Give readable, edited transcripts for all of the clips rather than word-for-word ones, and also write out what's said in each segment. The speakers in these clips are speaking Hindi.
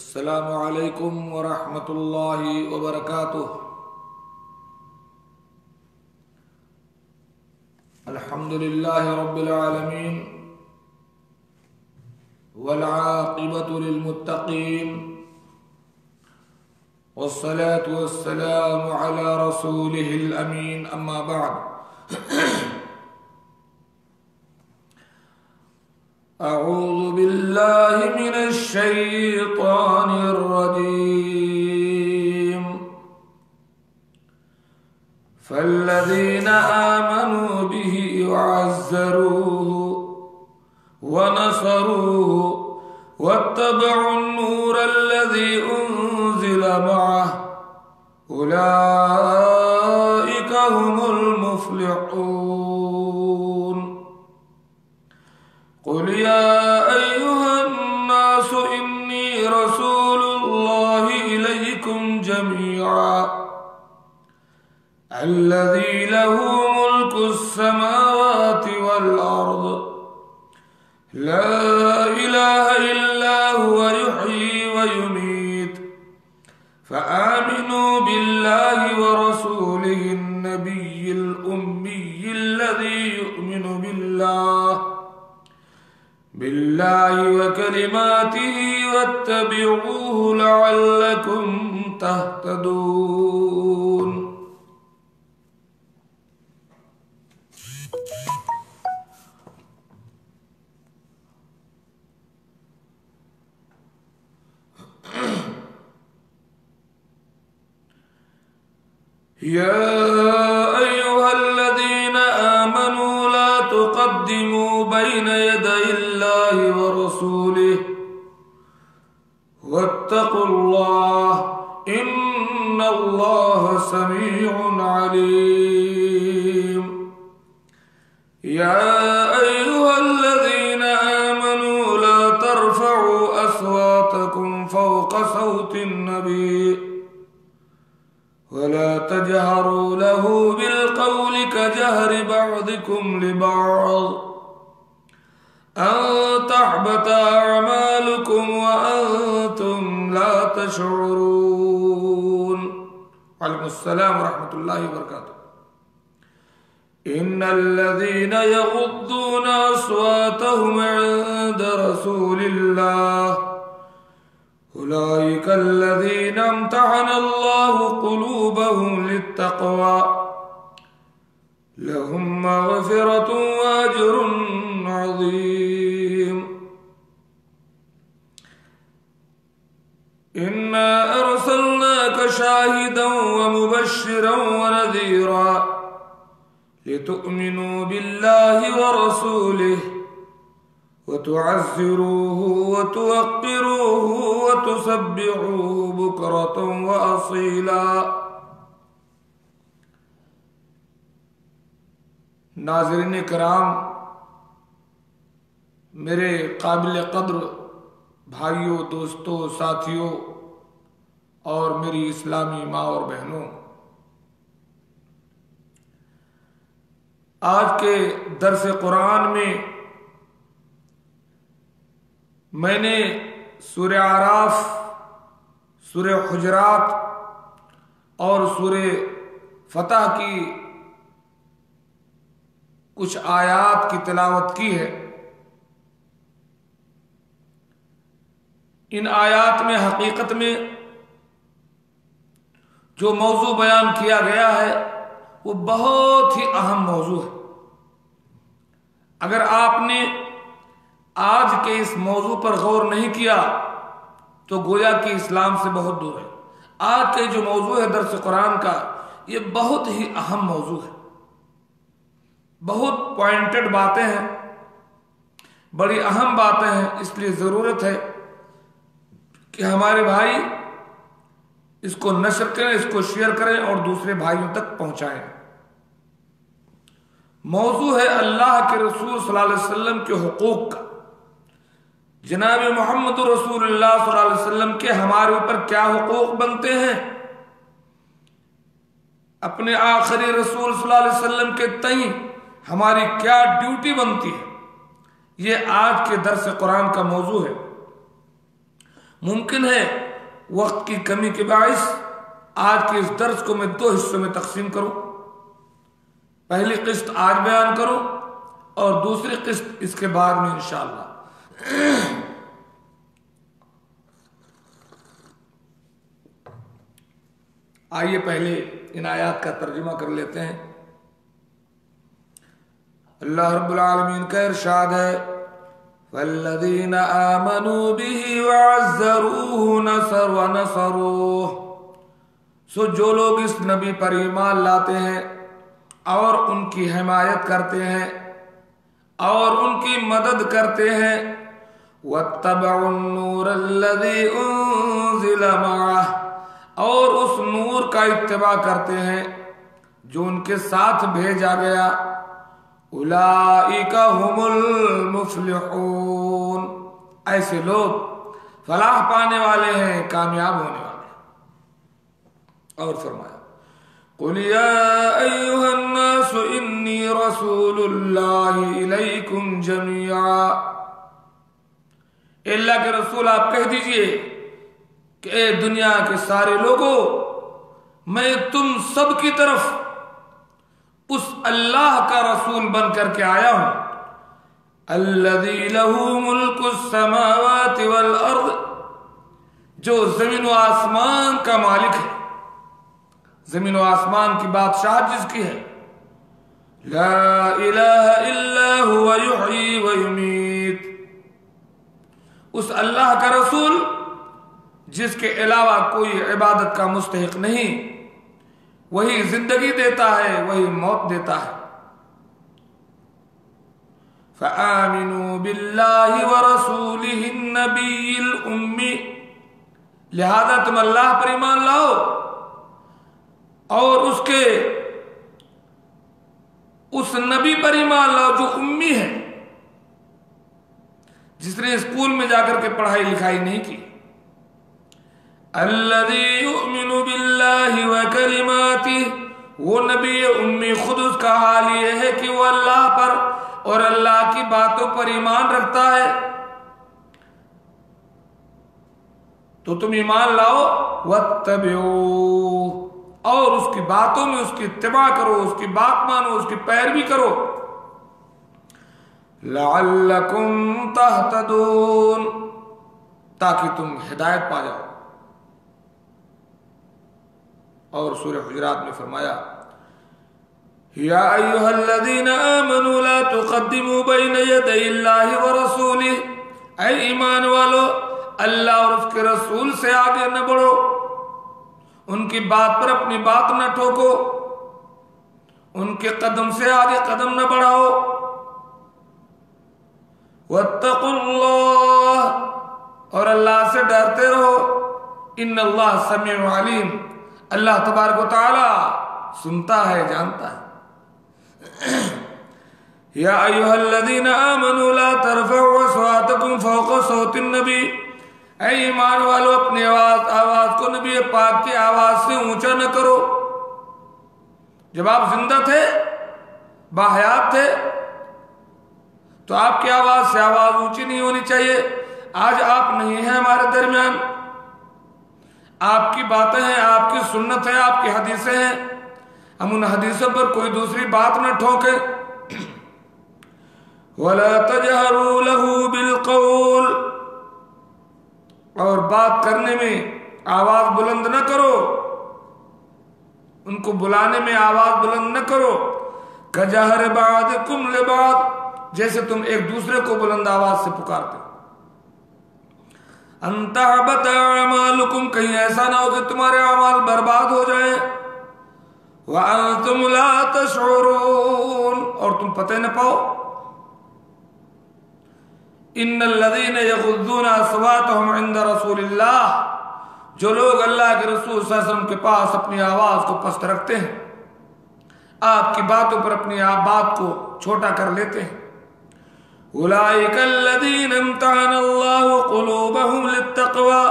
अस्सलामु अलैकुम व रहमतुल्लाहि व बरकातुहू। अल्हम्दुलिल्लाहि रब्बिल आलमीन वल आक़िबतु लिल मुत्तक़ीन वस्सलातु वस्सलामु अला रसूलिहिल अमीन। अम्मा बाद। अऊज़ु बिल्लाहि मिनश शैतानिर रजीम। फल्लज़ीना आमनू बिही वअज़्ज़रूहु वनसरूहु वत्तबउन-नूरल्लज़ी उन्ज़िल मअहु उलाइका हुमुल मुफ़्लिहून। क़ुल या अय्युहन्नासु इन्नी रसूलुल्लाहि इलैकुम जमीअन अल्लज़ी लहू मुल्कुस-समावाति वल-अर्द ला इलाहा इल्ला हुवा युह्यी व युमीत फ़आमिनू बिल्लाहि व रसूलिहिन-नबिय्यिल उम्मिय्यिल्लज़ी यु'मिनु बिल्लाहि व कलिमातिही वत्तबिऊहु लअल्लकुम तहतदून। या अय्युहल्लज़ीना आमनू ला तुक़द्दिमू बैन यदयिल्लाहि व रसूलिही वत्तक़ुल्लाह इन्नल्लाहा समीउन अलीम। या अय्युहल्लज़ीना आमनू ला तर्फ़अू अस्वातकुम फ़ौक़ सौतिन नबी वला तजहरू लहू बिलक़ौलि कजहरि बअदिकुम लिबअद अन तहबत अअमालुकुम व अंतुम ला तशऊरून। वालेकुमुस्सलाम व रहमतुल्लाहि व बरकातुहू। इन्नल्लज़ीना यग़ुद्दूना अस्वातहुम इंद रसूलिल्लाह उलाइकल्लज़ीना इम्तहनल्लाहु क़ुलूबहुम लित्तक़वा लहुम मग़फ़िरतुन व अज्रुन अज़ीम। इन्ना अर्सलनाका शाहिदन व मुबश्शिरन व नज़ीरा लितु'मिनू बिल्लाहि व रसूलिही व तुअज़्ज़िरूहु व तुवक़्क़िरूहु व तुसब्बिहूहु बुक्रतन व असीला। नाज़रीन किराम, मेरे काबिल क़द्र भाइयों, दोस्तों, साथियों और मेरी इस्लामी माँ और बहनों, आज के दर्स कुरान में मैंने सूरह आराफ, सूरह हुजरात और सूरह फतह की कुछ आयात की तिलावत की है। इन आयात में हकीकत में जो मौजू बयान किया गया है वो बहुत ही अहम मौजू है। अगर आपने आज के इस मौजू पर गौर नहीं किया तो गोया कि इस्लाम से बहुत दूर है। आज के जो मौजू है दर्स कुरान का, ये बहुत ही अहम मौजू है। बहुत पॉइंटेड बातें हैं, बड़ी अहम बातें हैं। इसलिए ज़रूरत है कि हमारे भाई इसको नशर करें, इसको शेयर करें और दूसरे भाइयों तक पहुंचाएं। मौजू है अल्लाह के रसूल सल्लल्लाहु अलैहि वसल्लम के हुकूक का। जनाब मोहम्मद रसूलुल्लाह सल्लल्लाहु अलैहि वसल्लम के हमारे ऊपर क्या हुकूक बनते हैं, अपने आखिरी रसूल सल्लल्लाहु अलैहि वसल्लम के तई हमारी क्या ड्यूटी बनती है, ये आज के दर्स कुरान का मौजू है। मुमकिन है वक्त की कमी के बाइस आज के इस दर्स को मैं 2 हिस्सों में तकसीम करूं। पहली किस्त आज बयान करूं और दूसरी किस्त इसके बाद में इंशाअल्लाह। आइए पहले इन आयात का तर्जुमा कर लेते हैं। अल्लाह रब्बुल आलमीन का इरशाद है, वल्लज़ीना आमनू बिही वअज़्ज़रूहु नसरूह। सो जो लोग इस नबी पर ईमान लाते हैं और उनकी हिमायत करते हैं और उनकी मदद करते हैं, वत्तबउन्नूरल्लज़ी उन्ज़िला मअह, और उस नूर का इत्तिबा करते हैं जो उनके साथ भेजा गया, उलाइका हुमुल मुफ्लिहून, ऐसे लोग फलाह पाने वाले हैं, कामयाब होने वाले हैं। और फरमाया, कुल या अय्युहन्नास इन्नी रसूलुल्लाहि इलैकुम जमीआ, अल्लाह के रसूल आप कह दीजिए कि ए दुनिया के सारे लोगों, मैं तुम सब की तरफ उस अल्लाह का रसूल बन करके आया हूं, अल्लज़ी लहू मुल्कुस समावाति वल अर्द, जो जमीन व आसमान का मालिक है, जमीन व आसमान की बादशाह जिसकी है, ला इलाहा इल्ला हुवा युहयी व युमीत, उस अल्लाह का रसूल जिसके अलावा कोई इबादत का मुस्तहिक नहीं, वही जिंदगी देता है, वही मौत देता है। फ़आमिनू बिल्लाहि व रसूलिहि नबिय्यिल उम्मी, लिहाजा तुम अल्लाह पर ईमान लाओ और उसके उस नबी पर ईमान लाओ जो उम्मी है, जिसने स्कूल में जाकर के पढ़ाई लिखाई नहीं की। अल्लज़ी युमिनु बिल्लाहि व कलिमातिही, वो नबी उम्मी खुद उसका हाल ये है कि वो अल्लाह पर और अल्लाह की बातों पर ईमान रखता है। तो तुम ईमान लाओ, वत्तबिऊ, और उसकी बातों में उसकी इत्तिबा करो, उसकी बात मानो, उसकी पैरवी करो, लअल्लकुम तहतदून, ताकि तुम हिदायत पा जाओ। और सूरह हुजरात में फरमाया, या अय्युहल्लज़ीना आमनू ला तुक़द्दिमू बैन यदैल्लाहि व रसूलिही, ऐ ईमान वालो, अल्लाह और उसके रसूल से आगे न बढ़ो, उनकी बात पर अपनी बात न ठोको, उनके कदम से आगे कदम न बढ़ाओ। वत्तकुल्लाह, और अल्लाह से डरते रहो, इन्नल्लाह समीउन अलीम, अल्लाह तबारक व तआला सुनता है, जानता है। या अय्युहल्लज़ीना आमनू ला तरफ़उ अस्वातकुम फ़ौक़ सौतिन नबी, ऐ ईमान वालों, अपनी आवाज को नबी पाक की आवाज से ऊंचा न करो। जब आप जिंदा थे, बाहयात थे, तो आपकी आवाज से आवाज ऊंची नहीं होनी चाहिए। आज आप नहीं हैं हमारे दरमियान, आपकी बातें हैं, आपकी सुन्नत है, आपकी हदीसें हैं, हम उन हदीसों पर कोई दूसरी बात न ठोके। वला तजहरू लहू बिलकौल, और बात करने में आवाज बुलंद न करो, उनको बुलाने में आवाज बुलंद न करो। कजहर बादिकुम लिबाद, जैसे तुम एक दूसरे को बुलंद आवाज से पुकारते हो। अंतहबत अमालुकुम, कहीं ऐसा ना हो कि तुम्हारे अमाल बर्बाद हो जाए। व अंतुम ला तशउरून, और तुम पता न पाओ। इन्नल्लज़ीना यग़ुज़्ज़ूना अस्वातहुम इंद रसूलिल्लाह, जो लोग अल्लाह के रसूल सल्लल्लाहु अलैहि वसल्लम के पास अपनी आवाज को पस्त रखते हैं, आपकी बातों पर अपनी बात को छोटा कर लेते हैं, उलाइकल्लज़ीना इम्तहनल्लाहु क़ुलूबहुम लित्तक़वा,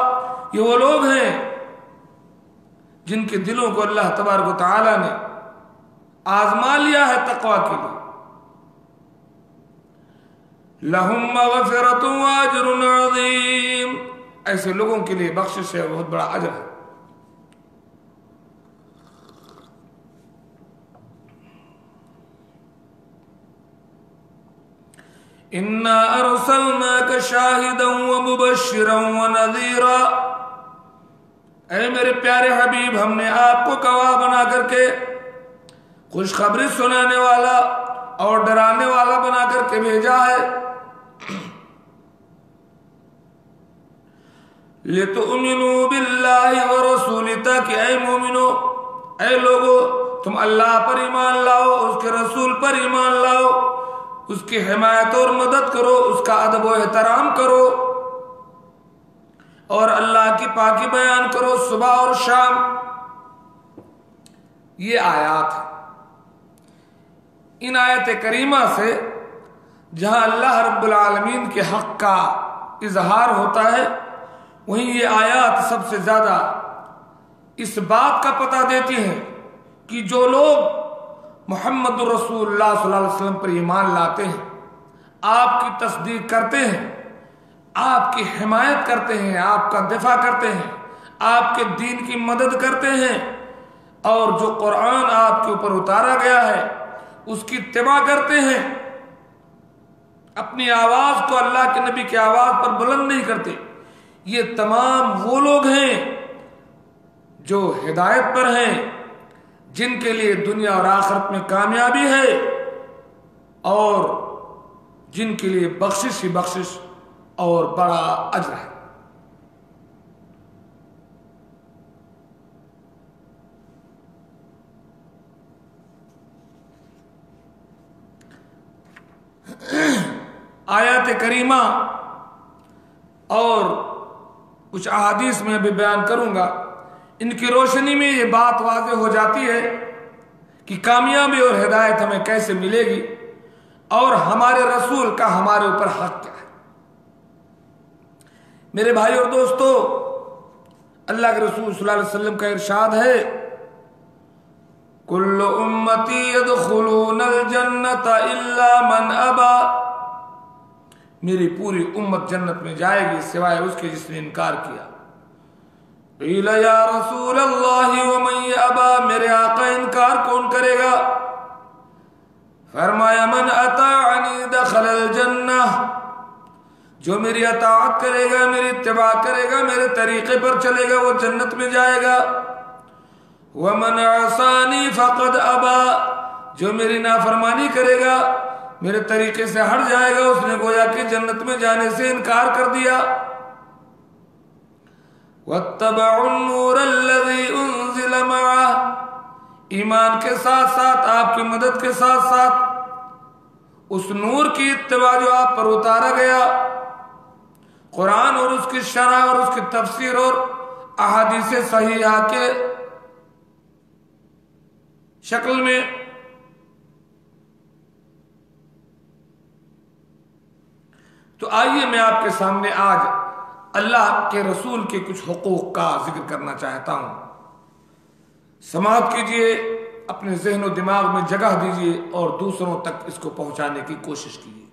ये वो लोग हैं जिनके दिलों को अल्लाह तबारक व तआला ने आजमा लिया है तक़वा के लिए। लहुम मग़फ़िरतुन व अज्रुन अज़ीम, ऐसे लोगों के लिए बख्शिश है, बहुत बड़ा अजर है। इन्ना अरसलनाका शाहिदन व मुबश्शिरन व नज़ीरा, ऐ मेरे प्यारे हबीब, हमने आपको गवाह बना करके खुशखबरी सुनाने वाला और डराने वाला बना करके भेजा है। लितुमिनु बिल्लाहि व रसूलिही, ताकि ऐ मोमिनो, ऐ लोगो, तुम अल्लाह पर ईमान लाओ, उसके रसूल पर ईमान लाओ, उसकी हिमायत और मदद करो, उसका अदब व एहतराम करो और अल्लाह की पाकी बयान करो सुबह और शाम। ये आयत है। इन आयत करीमा से जहां अल्लाह रब्बुल आलमीन के हक का इजहार होता है, वहीं ये आयत सबसे ज्यादा इस बात का पता देती है कि जो लोग मोहम्मद रसूलुल्लाह सल्लल्लाहु अलैहि वसल्लम पर ईमान लाते हैं, आपकी तस्दीक करते हैं, आपकी हिमायत करते हैं, आपका दिफा करते हैं, आपके दीन की मदद करते हैं और जो कुरान आपके ऊपर उतारा गया है उसकी इत्तिबा करते हैं, अपनी आवाज को अल्लाह के नबी की आवाज पर बुलंद नहीं करते, ये तमाम वो लोग हैं जो हिदायत पर हैं, जिनके लिए दुनिया और आखिरत में कामयाबी है और जिनके लिए बख्शिश ही बख्शिश और बड़ा अजर है। आयत करीमा और कुछ अहादीस में भी बयान करूंगा, इनकी रोशनी में ये बात वाज़ेह हो जाती है कि कामयाबी और हिदायत हमें कैसे मिलेगी और हमारे रसूल का हमारे ऊपर हक क्या है। मेरे भाई और दोस्तों, अल्लाह के रसूल सल्लल्लाहु अलैहि वसल्लम का इरशाद है, कुल्लु उम्मती यदखुलूनल जन्नता इल्ला मन अबा, मेरी पूरी उम्मत जन्नत में जाएगी सिवाय उसके जिसने इनकार किया। क़ीला या रसूल अल्लाह व मन अबा, मेरे आका इनकार कौन करेगा? फरमाया मन अताअनी दखलल जन्नह, जो मेरी अताअत करेगा, मेरी इत्तिबा करेगा, मेरे तरीके पर चलेगा, वो जन्नत में जाएगा। व मन असानी फक़द अबा, जो मेरी नाफरमानी करेगा, मेरे तरीके से हट जाएगा, उसने गोया कि जन्नत में जाने से इनकार कर दिया। वत्तबउन नूरल्लज़ी उन्ज़िल मअह, ईमान के साथ साथ, आपकी मदद के साथ साथ उस नूर की इत्तिबा जो आप पर उतारा गया, कुरान और उसकी शरह और उसकी तफसीर और अहादीस सहीहा के शक्ल में। तो आइए मैं आपके सामने आज अल्लाह के रसूल के कुछ हुकूक का जिक्र करना चाहता हूं। समाअत कीजिए, अपने ज़हन और दिमाग में जगह दीजिए और दूसरों तक इसको पहुंचाने की कोशिश कीजिए।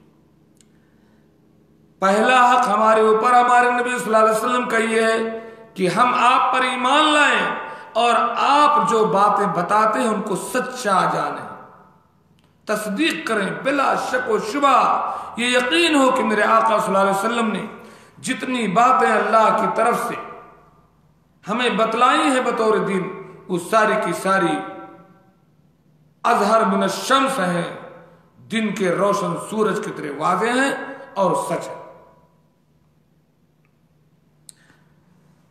पहला हक हमारे ऊपर हमारे नबी सल्लल्लाहु अलैहि वसल्लम का ये है कि हम आप पर ईमान लाएं और आप जो बातें बताते हैं उनको सच्चा जानें, तस्दीक करें बिला शक व शुबा। ये यकीन हो कि मेरे आका सल्लल्लाहु अलैहि वसल्लम ने जितनी बातें अल्लाह की तरफ से हमें बतलाई है बतौर दीन, वो सारी की सारी अज़हर मिन शम्स हैं, दिन के रोशन सूरज की तरह वाज़ेह हैं और सच है।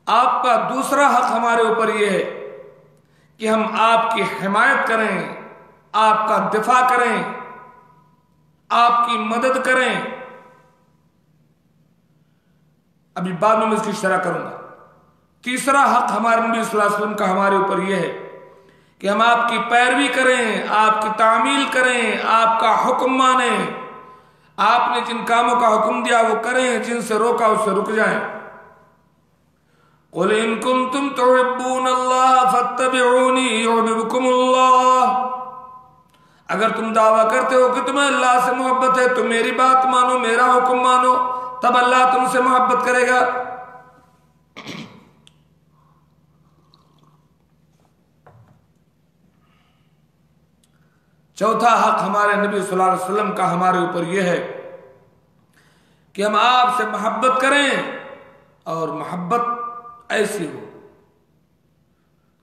आपका दूसरा हक हमारे ऊपर यह है कि हम आपकी हिमायत करें, आपका दिफा करें, आपकी मदद करें। अभी बाद में मैं इसकी शरह करूंगा। तीसरा हक हमारे नबी सल्लल्लाहु अलैहि वसल्लम का हमारे ऊपर यह है कि हम आपकी पैरवी करें, आपकी तामील करें, आपका हुक्म माने। आपने जिन कामों का हुक्म दिया वो करें, जिनसे रोका उससे रुक जाएं। क़ुल इन कुन्तुम तुहिब्बूनल्लाह फत्तबिऊनी युहिब्बुकुमुल्लाह, अगर तुम दावा करते हो कि तुम्हें अल्लाह से मोहब्बत है तो मेरी बात मानो, मेरा हुक्म मानो, तब अल्लाह तुमसे मोहब्बत करेगा। चौथा हक हमारे नबी सल्लल्लाहु अलैहि वसल्लम का हमारे ऊपर यह है कि हम आपसे मोहब्बत करें, और मोहब्बत ऐसी हो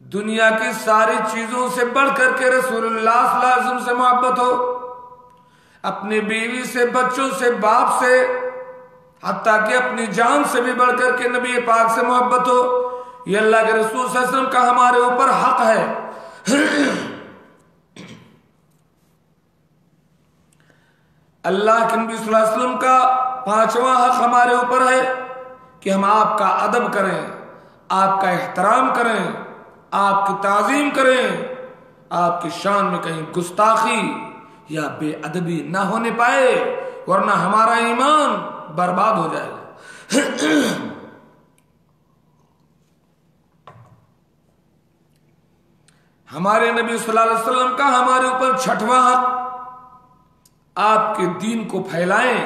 दुनिया की सारी चीजों से बढ़कर के रसूलुल्लाह सल्लल्लाहु अलैहि वसल्लम से मोहब्बत हो, अपनी बीवी से, बच्चों से, बाप से, हत्ता कि अपनी जान से भी बढ़कर के नबी पाक से मोहब्बत हो। ये अल्लाह के रसूल सल्लल्लाहु अलैहि वसल्लम का हमारे ऊपर हक है। अल्लाह के नबी सल्लल्लाहु अलैहि वसल्लम का पांचवा हक हमारे ऊपर है कि हम आपका अदब करें, आपका एहतराम करें, आपकी ताजीम करें, आपकी शान में कहीं गुस्ताखी या बेअदबी ना होने पाए, वरना हमारा ईमान बर्बाद हो जाएगा। हमारे नबी सल्लल्लाहु अलैहि वसल्लम का हमारे ऊपर छठवां हक, आपके दीन को फैलाएं।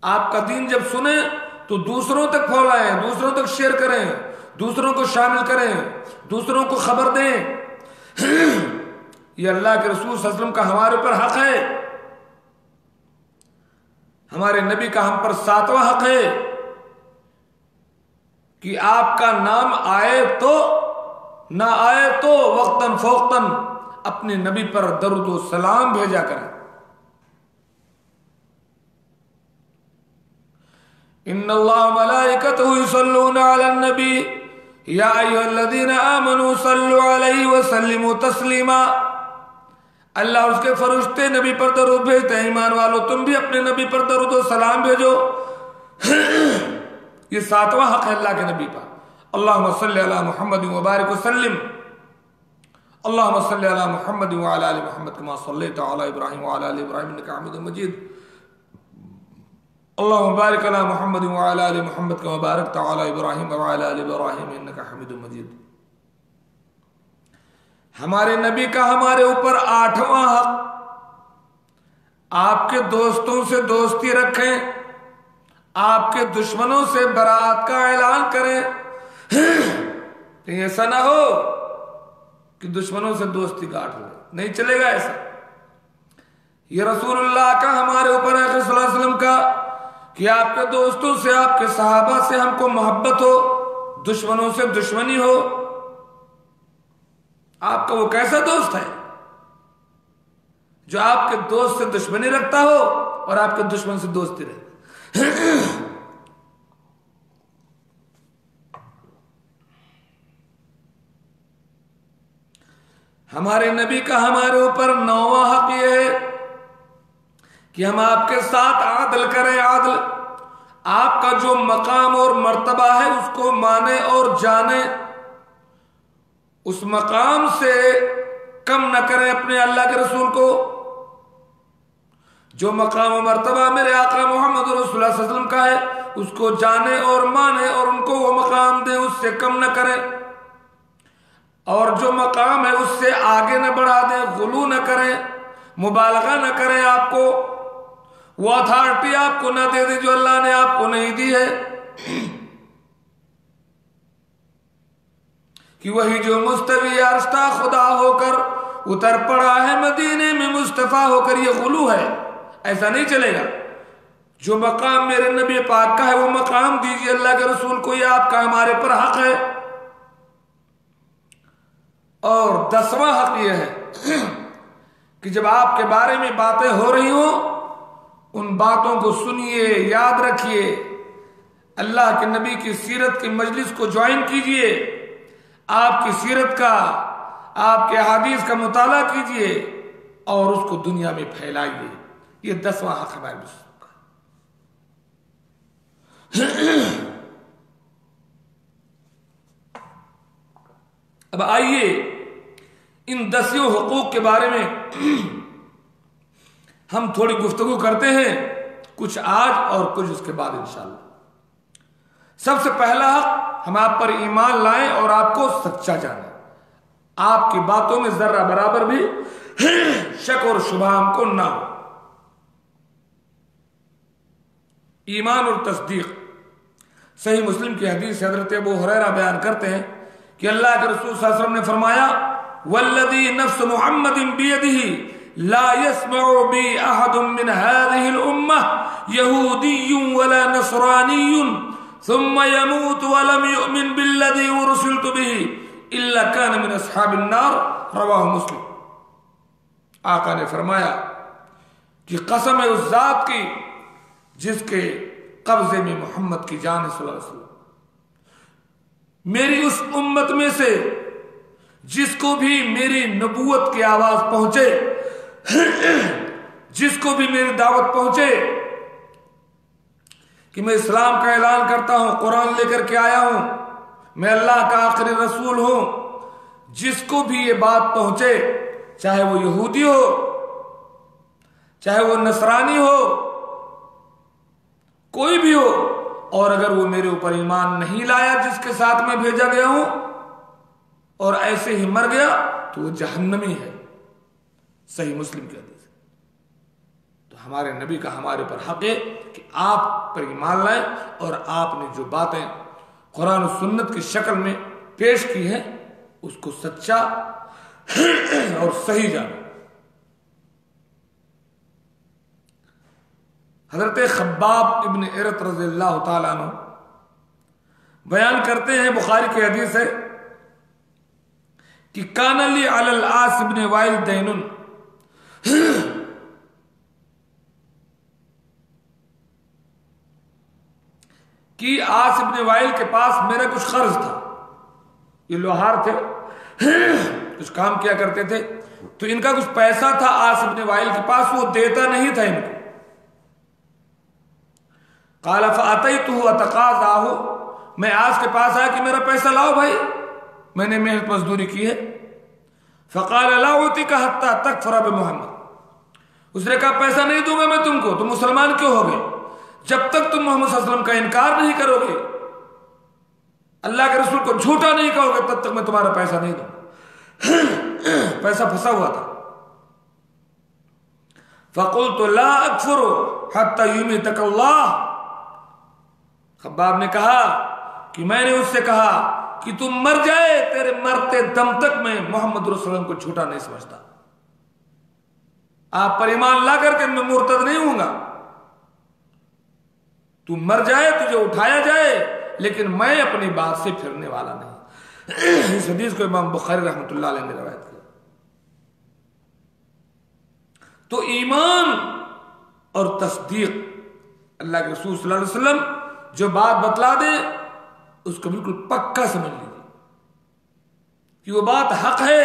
आपका दीन जब सुने तो दूसरों तक फैलाएं, दूसरों तक शेयर करें, दूसरों को शामिल करें, दूसरों को खबर दें। यह अल्लाह के रसूल सल्लल्लाहु अलैहि वसल्लम का हमारे ऊपर हक है। हमारे नबी का हम पर सातवां हक है कि आपका नाम आए तो ना आए तो वक्तन फोक्तन अपने नबी पर दरूद व सलाम भेजा करें। इन्नल्लाह मलाइकतहु युसल्लूना अलन नबी या अय्युहल्लज़ीना आमनू सल्लु अलैहि व सल्लिमू तस्लीमा। अल्लाह और उसके फरिश्ते नबी पर दरूद भेजते हैं। ईमान वालों, तुम भी अपने नबी पर दरूद व सलाम भेजो। ये सातवां हक है अल्लाह के नबी पर। अल्लाहुम्मा सल्लि अला मुहम्मद व बारिक वसल्लिम। अल्लाहुम्मा सल्लि अला मुहम्मद व अला आलि मुहम्मद कमा सल्लैता अला इब्राहीम व अला आलि इब्राहीम इन्नका हमीदुम मजीद। अल्लाहुम्मा बारिक अला मुहम्मद व अला आलि मुहम्मद कमा बारकता अला इब्राहीम व अला आलि इब्राहीम इन्नका हमीदुम मजीद। हमारे नबी का हमारे ऊपर आठवां हक, आपके दोस्तों से दोस्ती रखें, आपके दुश्मनों से बरात का ऐलान करें। ऐसा ना हो कि दुश्मनों से दोस्ती काट ले, नहीं चलेगा ऐसा। ये रसूलुल्लाह का हमारे ऊपर है सल्लल्लाहु अलैहि वसल्लम का कि आपके दोस्तों से, आपके सहाबा से हमको मोहब्बत हो, दुश्मनों से दुश्मनी हो। आपका वो कैसा दोस्त है जो आपके दोस्त से दुश्मनी रखता हो और आपके दुश्मन से दोस्ती रहे? हमारे नबी का हमारे ऊपर नौवां हक यह है कि हम आपके साथ आदल करें। आदल, आपका जो मकाम और मर्तबा है उसको माने और जाने, उस मकाम से कम न करें अपने अल्लाह के रसूल को। जो मकाम और मर्तबा मेरे आका मोहम्मद रसूलुल्लाह सल्लल्लाहु अलैहि वसल्लम का है उसको जाने और माने और उनको वो मकाम दें, उससे कम न करें। और जो मकाम है उससे आगे न बढ़ा दें, गुलू न करें, मुबालगा न करें। आपको वो अथॉरिटी आपको न दे दे जो अल्लाह ने आपको नहीं दी है। कि वही जो मुस्तवी अर्श्ता खुदा होकर उतर पड़ा है मदीने में मुस्तफा होकर, ये गुलू है, ऐसा नहीं चलेगा। जो मकाम मेरे नबी पाक का है वो मकाम दीजिए अल्लाह के रसूल को, ये आपका हमारे पर हक है। और 10वां हक यह है कि जब आपके बारे में बातें हो रही हो उन बातों को सुनिए, याद रखिए, अल्लाह के नबी की सीरत की मजलिस को ज्वाइन कीजिए, आपकी सीरत का, आपके हदीस का मुताला कीजिए और उसको दुनिया में फैलाइए। ये 10वां हक हमारे मुस्लिम का। अब आइए इन 10 हुकूक के बारे में हम थोड़ी गुफ्तगू करते हैं, कुछ आज और कुछ उसके बाद इंशाअल्लाह। सबसे पहला हक, हम आप पर ईमान लाएं और आपको सच्चा जाने, आपकी बातों में जर्रा बराबर भी शक और शुबह हमको ना हो। ईमान और तस्दीक। सही मुस्लिम की हदीस हजरत अबू हुरैरा बयान करते हैं कि अल्लाह के रसूल सल्लल्लाहु अलैहि वसल्लम ने फरमाया, वल्लज़ी नफ्स मुहम्मदिन बियदिही ला यस्मउ बी अहदुम मिन हाज़िहिल उम्मह यहूदियुन वला नसरानियुन सुम्मा यमूतु व लम युमिन बिल्लज़ी उरसिलतु बिही इल्ला कान मिन अस्हाबिन नार। रवाहु मुस्लिम। आका ने फरमाया कि कसम है उस जात की जिसके कब्जे में मोहम्मद की जान सल्लल्लाहु अलैहि वसल्लम, मेरी उस उम्मत में से जिसको भी मेरी नबूवत की आवाज पहुंचे, जिसको भी मेरी दावत पहुंचे कि मैं इस्लाम का ऐलान करता हूं, कुरान लेकर के आया हूं, मैं अल्लाह का आखिरी रसूल हूं, जिसको भी ये बात पहुंचे, चाहे वो यहूदी हो, चाहे वो नसरानी हो, कोई भी हो, और अगर वो मेरे ऊपर ईमान नहीं लाया जिसके साथ मैं भेजा गया हूं और ऐसे ही मर गया तो वो जहन्नमी है। सही मुस्लिम की हदीस। तो हमारे नबी का हमारे पर हक है कि आप पर ईमान लाए और आपने जो बातें कुरान और सुन्नत की शक्ल में पेश की है उसको सच्चा और सही जानो। हजरत खब्बाब इब्न अरत रज़ियल्लाहु ताला अन्हु बयान करते हैं, बुखारी की हदीस है कि कान ली अलल आस इब्न वाइल दैनुन, कि आस इब्न वाइल के पास मेरा कुछ कर्ज था। ये लोहार थे, कुछ काम किया करते थे, तो इनका कुछ पैसा था आस इब्न वाइल के पास, वो देता नहीं था इनको। काला फ़अतैतुहु अतक़ाज़ाहु, मैं आस के पास आया कि मेरा पैसा लाओ भाई, मैंने मेहनत मजदूरी की है। फ़क़ाल ला उतिका हत्ता तकफ़ुर बिमुहम्मद, उसने कहा पैसा नहीं दूंगा मैं तुमको, तुम मुसलमान क्यों हो गए, जब तक तुम मोहम्मद सल्लल्लाहु अलैहि वसल्लम का इनकार नहीं करोगे, अल्लाह के रसूल को झूठा नहीं कहोगे, तब तक मैं तुम्हारा पैसा नहीं दूंगा। पैसा फंसा हुआ था। फ़क़ुल्तु ला अकफ़ुरु हत्ता युमीतकल्लाह, खब्बाब ने कहा कि मैंने उससे कहा कि तुम मर जाए, तेरे मरते दम तक मैं मोहम्मद रसूलुल्लाह को झूठा नहीं समझता, आप पर ईमान ला करके मैं मुर्तद नहीं हूंगा, तू मर जाए, तुझे उठाया जाए, लेकिन मैं अपनी बात से फिरने वाला नहीं। इस हदीस को इमाम बुखारी रहमतुल्लाह अलैह ने रवायत किया। तो ईमान और तस्दीक, अल्लाह के रसूल सल्लल्लाहु अलैहि वसल्लम जो बात बतला दे उसको बिल्कुल पक्का समझ लीजिए कि वो बात हक है,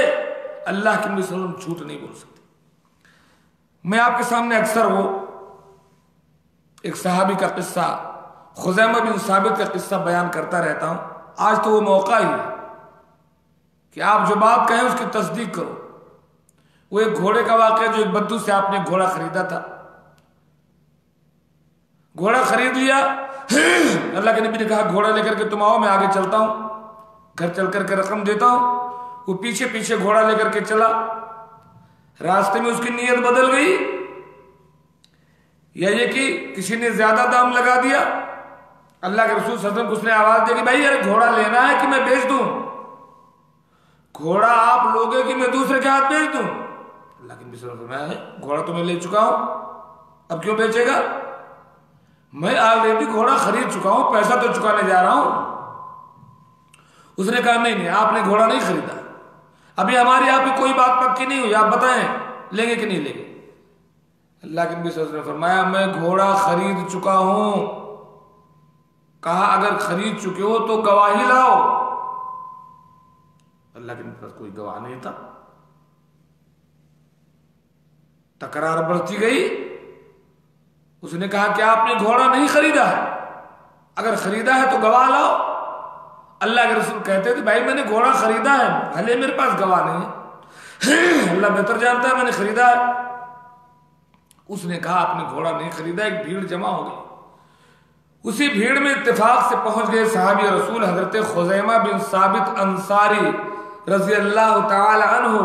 अल्लाह के नबी सल्लल्लाहु अलैहि वसल्लम झूठ नहीं बोल सकते। मैं आपके सामने अक्सर वो एक सहाबी का किस्सा, खुज़ैमा बिन साबित का किस्सा बयान करता रहता हूं। आज तो वो मौका ही है कि आप जो बात कहें उसकी तस्दीक करो। वो एक घोड़े का वाक़या, जो एक बद्दू से आपने घोड़ा खरीदा था, घोड़ा खरीद लिया, अल्लाह के नबी ने कहा घोड़ा लेकर के तुम आओ, मैं आगे चलता हूं, घर चल करके रकम देता हूं। वो पीछे पीछे घोड़ा लेकर के चला, रास्ते में उसकी नीयत बदल गई, या ये कि किसी ने ज्यादा दाम लगा दिया। अल्लाह के रसूल सल्लल्लाहु अलैहि वसल्लम को उसने आवाज दी कि भाई यार घोड़ा लेना है कि मैं बेच दूं, घोड़ा आप लोगे कि मैं दूसरे के हाथ बेच दूं। अल्लाह के नबी सल्लल्लाहु अलैहि वसल्लम ने घोड़ा तो मैं ले चुका हूं, अब क्यों बेचेगा, मैं ऑलरेडी घोड़ा खरीद चुका हूं, पैसा तो चुकाने जा रहा हूं। उसने कहा नहीं, आपने घोड़ा नहीं खरीदा, अभी हमारी यहाँ पे कोई बात पक्की नहीं हुई, आप बताएं लेंगे कि नहीं लेंगे। अल्लाह के नबी सल्लल्लाहु अलैहि वसल्लम ने फरमाया मैं घोड़ा खरीद चुका हूं। कहा अगर खरीद चुके हो तो गवाही लाओ। अल्लाह के पास कोई गवाह नहीं था। तकरार बढ़ती गई। उसने कहा कि आपने घोड़ा नहीं खरीदा है, अगर खरीदा है तो गवाह लाओ। अल्लाह के रसूल कहते थे भाई मैंने घोड़ा खरीदा है, भले मेरे पास गवाह नहीं है, अल्लाह बेहतर जानता है मैंने खरीदा है। उसने कहा आपने घोड़ा नहीं खरीदा। एक भीड़ जमा हो गई। उसी भीड़ में इत्तेफाक से पहुंच गए सहाबी रसूल हजरत खुज़ैमा बिन साबित अंसारी रज़ी अल्लाह तआला अन्हु।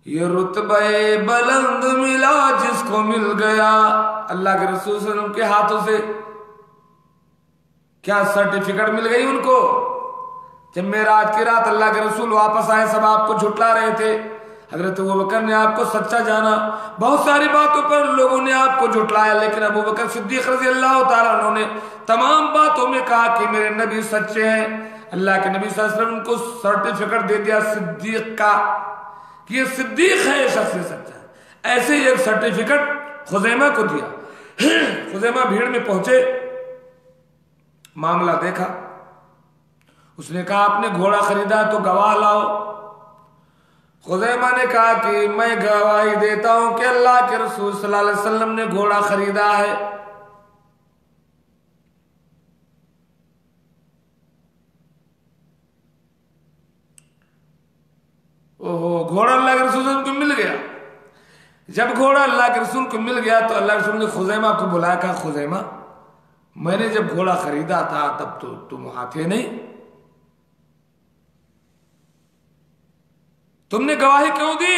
ये रुतबे बुलंद मिला जिसको मिल गया। अल्लाह के रसूल सल्लल्लाहु अलैहि वसल्लम के हाथों से क्या सर्टिफिकेट मिल गई उनको। जब मेराज की रात अल्लाह के रसूल वापस आए, सब आपको झुटला रहे थे। हजरत अबू बकर ने आपको सच्चा जाना, बहुत सारी बातों पर लोगों ने आपको झुटलाया, लेकिन अबू बकर सिद्दीक रज़ी अल्लाह ताला अन्हु ने तमाम बातों में कहा कि मेरे नबी सच्चे हैं। अल्लाह के नबी सल्लल्लाहु अलैहि वसल्लम को सर्टिफिकेट दे दिया सिद्दीक का, कि ये सिद्दीक है, ये शख्स सच्चा है। ऐसे ही एक सर्टिफिकेट खुजैमा को दिया। खुजैमा भीड़ में पहुंचे, मामला देखा, उसने कहा आपने घोड़ा खरीदा तो गवाह लाओ। खुजैमा ने कहा कि मैं गवाही देता हूं कि अल्लाह के रसूल सल्लल्लाहु अलैहि वसल्लम ने घोड़ा खरीदा है। ओहो, घोड़ा अल्लाह के रसूल को मिल गया। जब घोड़ा अल्लाह के रसूल को मिल गया तो अल्लाह के रसूल ने खुजैमा को बुलाया, कहा खुजैमा मैंने जब घोड़ा खरीदा था तब तो तुम वहां थे नहीं, तुमने गवाही क्यों दी?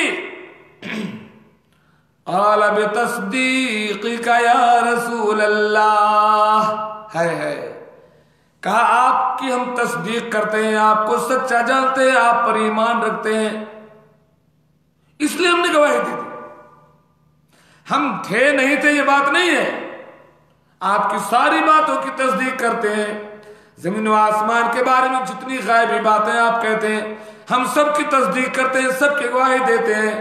आला बितस्दीक़िका या रसूल अल्लाह, है कहा आपकी हम तस्दीक करते हैं, आपको सच्चा जानते हैं, आप पर ईमान रखते हैं, इसलिए हमने गवाही दी थी। हम थे नहीं थे ये बात नहीं है, आपकी सारी बातों की तस्दीक करते हैं। जमीन व आसमान के बारे में जितनी गायबी बातें आप कहते हैं हम सब की तस्दीक करते हैं, सबकी गवाही देते हैं।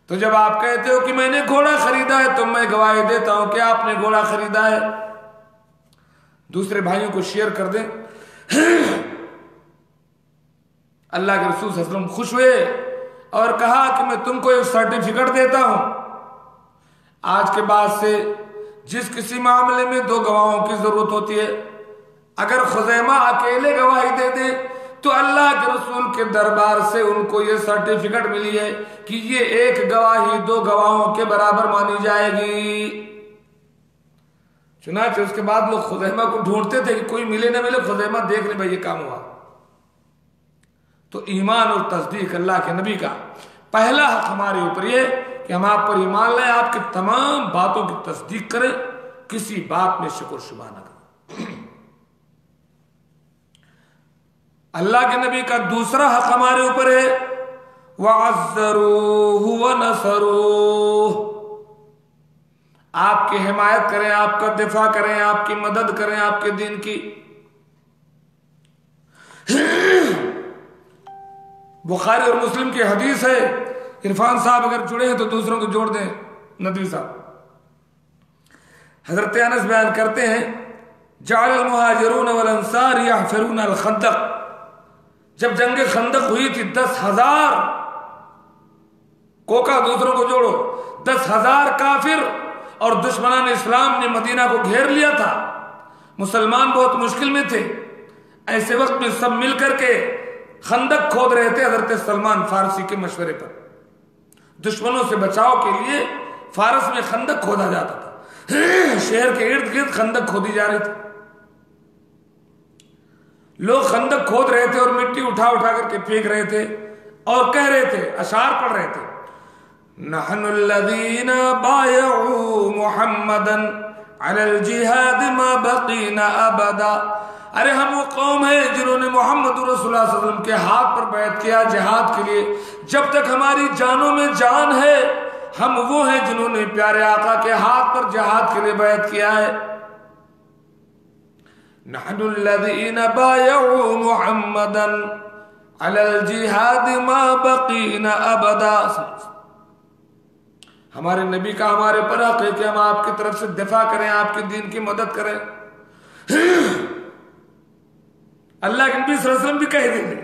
तो जब आप कहते हो कि मैंने घोड़ा खरीदा है तो मैं गवाही देता हूं कि आपने घोड़ा खरीदा है। दूसरे भाइयों को शेयर कर दें। अल्लाह के रसूल सल्लल्लाहु अलैहि वसल्लम खुश हुए और कहा कि मैं तुमको एक सर्टिफिकेट देता हूं, आज के बाद से जिस किसी मामले में दो गवाहों की जरूरत होती है, अगर खुजैमा अकेले गवाही दे दे तो अल्लाह के रसूल के दरबार से उनको ये सर्टिफिकेट मिली है कि ये एक गवाही दो गवाहों के बराबर मानी जाएगी। चुनाचे उसके बाद लोग खुजैमा को ढूंढते थे कि कोई मिले ना मिले, खुजैमा देख ले भाई ये काम हुआ। तो ईमान और तस्दीक अल्लाह के नबी का पहला हक हमारे ऊपर ये कि हम आप पर ईमान लाएं, आपकी तमाम बातों की तस्दीक करें, किसी बात में शुक्र शुबा न करें। अल्लाह के नबी का दूसरा हक हमारे ऊपर है वअज़्ज़रूहु व नसरूह, आपकी हिमायत करें, आपका दिफा करें, आपकी मदद करें, आपके दीन की। बुखारी और मुस्लिम की हदीस है, इरफान साहब अगर जुड़े हैं तो दूसरों को जोड़ दें, नदवी साहब। हजरत अनस बयान करते हैं जअल मुहाजिरून वल अंसार यहफिरून अल खंदक, जब जंग खंदक हुई थी 10,000 कोका, दूसरों को जोड़ो, 10,000 काफिर और दुश्मनान इस्लाम ने मदीना को घेर लिया था। मुसलमान बहुत मुश्किल में थे। ऐसे वक्त में सब मिलकर के खंदक खोद रहे थे हजरत सलमान फारसी के मशवरे पर। दुश्मनों से बचाव के लिए फारस में खंदक खोदा जाता था, शहर के इर्द गिर्द खंदक खोदी जा रही थी। लोग खंदक खोद रहे थे और मिट्टी उठा उठा करके फेंक रहे थे और कह रहे थे, अशार पढ़ रहे थे, नहनुल्लज़ीना बायऊ मुहम्मदन अलल जिहाद मा बकीना अबदा। अरे हम वो कौम है जिन्होंने मोहम्मद रसूलुल्लाह सल्लल्लाहु अलैहि वसल्लम के हाथ पर बैत किया जिहाद के लिए, जब तक हमारी जानों में जान है हम वो हैं जिन्होंने प्यारे आका के हाथ पर जिहाद के लिए बैत किया है। नहनुल्लज़ीना बायऊ मुहम्मदन अलल जिहाद मा बकीना अबदा। हमारे नबी का हमारे पर हक है कि हम आपकी तरफ से दिफा करें, आपके दीन की मदद करें। अल्लाह के नबी सल्लल्लाहु अलैहि वसल्लम भी कह देंगे।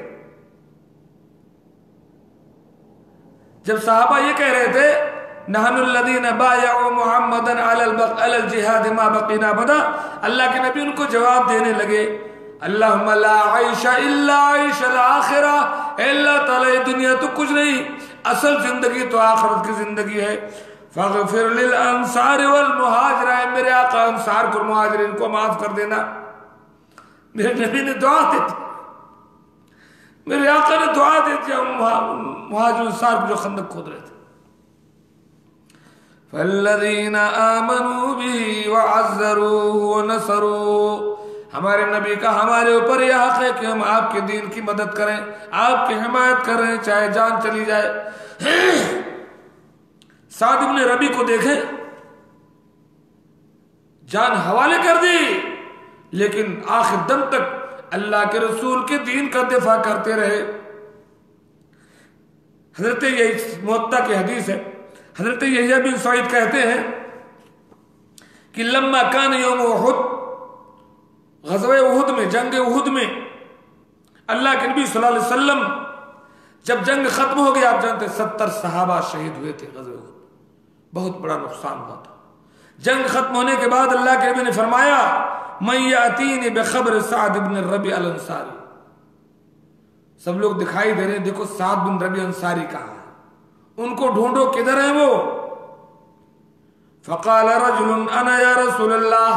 जब साहबा ये कह रहे थे नहनुल्लज़ीना बायऊ मुहम्मदन अलल जिहाद मा बकीना अबदा, अल्लाह के नबी उनको जवाब देने लगे, अल्लाहुम्मा ला आइशा इल्ला आइशल आखिरा, अल्लाह ताला ये दुनिया तो कुछ नहीं, असल जिंदगी तो आखिरत की जिंदगी है। फग़फिर लिल अंसार वल मुहाजिरीन, मेरे आका अंसार को मुहाजिरीन को माफ कर देना। मेरे नबी ने दुआ दी थी, मेरे आका ने दुआ दी थी मुहाजिर अंसार को जो खंदक खोद रहे थे। फल्लज़ीना आमनू बिही वअज़्ज़रूहु व नसरूहु, हमारे नबी का हमारे ऊपर यह हक है कि हम आपके दीन की मदद करें, आपकी हिमायत करें, चाहे जान चली जाए। साद इब्न रबी को देखें, जान हवाले कर दी, लेकिन आखिर दम तक अल्लाह के रसूल के दीन का दिफा करते रहे। हजरत यही मुअत्ता की हदीस है, हजरत यहया बिन सईद कहते हैं कि लम्मा कान यौम उहुद, ग़ज़वे उहुद में, जंग उहुद में अल्लाह के नबी सल्लल्लाहु अलैहि वसल्लम जब जंग खत्म हो गई, आप जानते 70 सहाबा शहीद हुए थे ग़ज़वे उहुद, बहुत बड़ा नुकसान हुआ था। जंग खत्म होने के बाद अल्लाह के नबी ने फरमाया, मैं यातीनी बेखबर साद इब्न रबी अल अंसारी, सब लोग दिखाई दे रहे हैं, देखो साद बिन रबी अंसारी कहाँ है, उनको ढूंढो, किधर है वो। फ़क़ाल रजुलन अना या रसूल अल्लाह,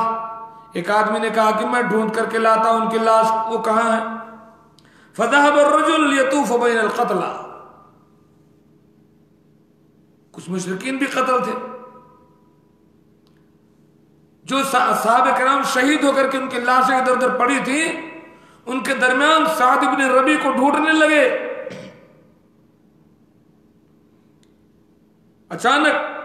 एक आदमी ने कहा कि मैं ढूंढ करके लाता हूं उनकी लाश, वो कहाँ है। फ़ज़हब अर्रजुल यतूफ़ बैन अल-क़त्ला, कुछ मुशरिकीन भी कत्ल थे, जो सहाबा किराम शहीद होकर के उनकी लाशें इधर उधर पड़ी थी, उनके दरमियान साद इब्न रबी को ढूंढने लगे। अचानक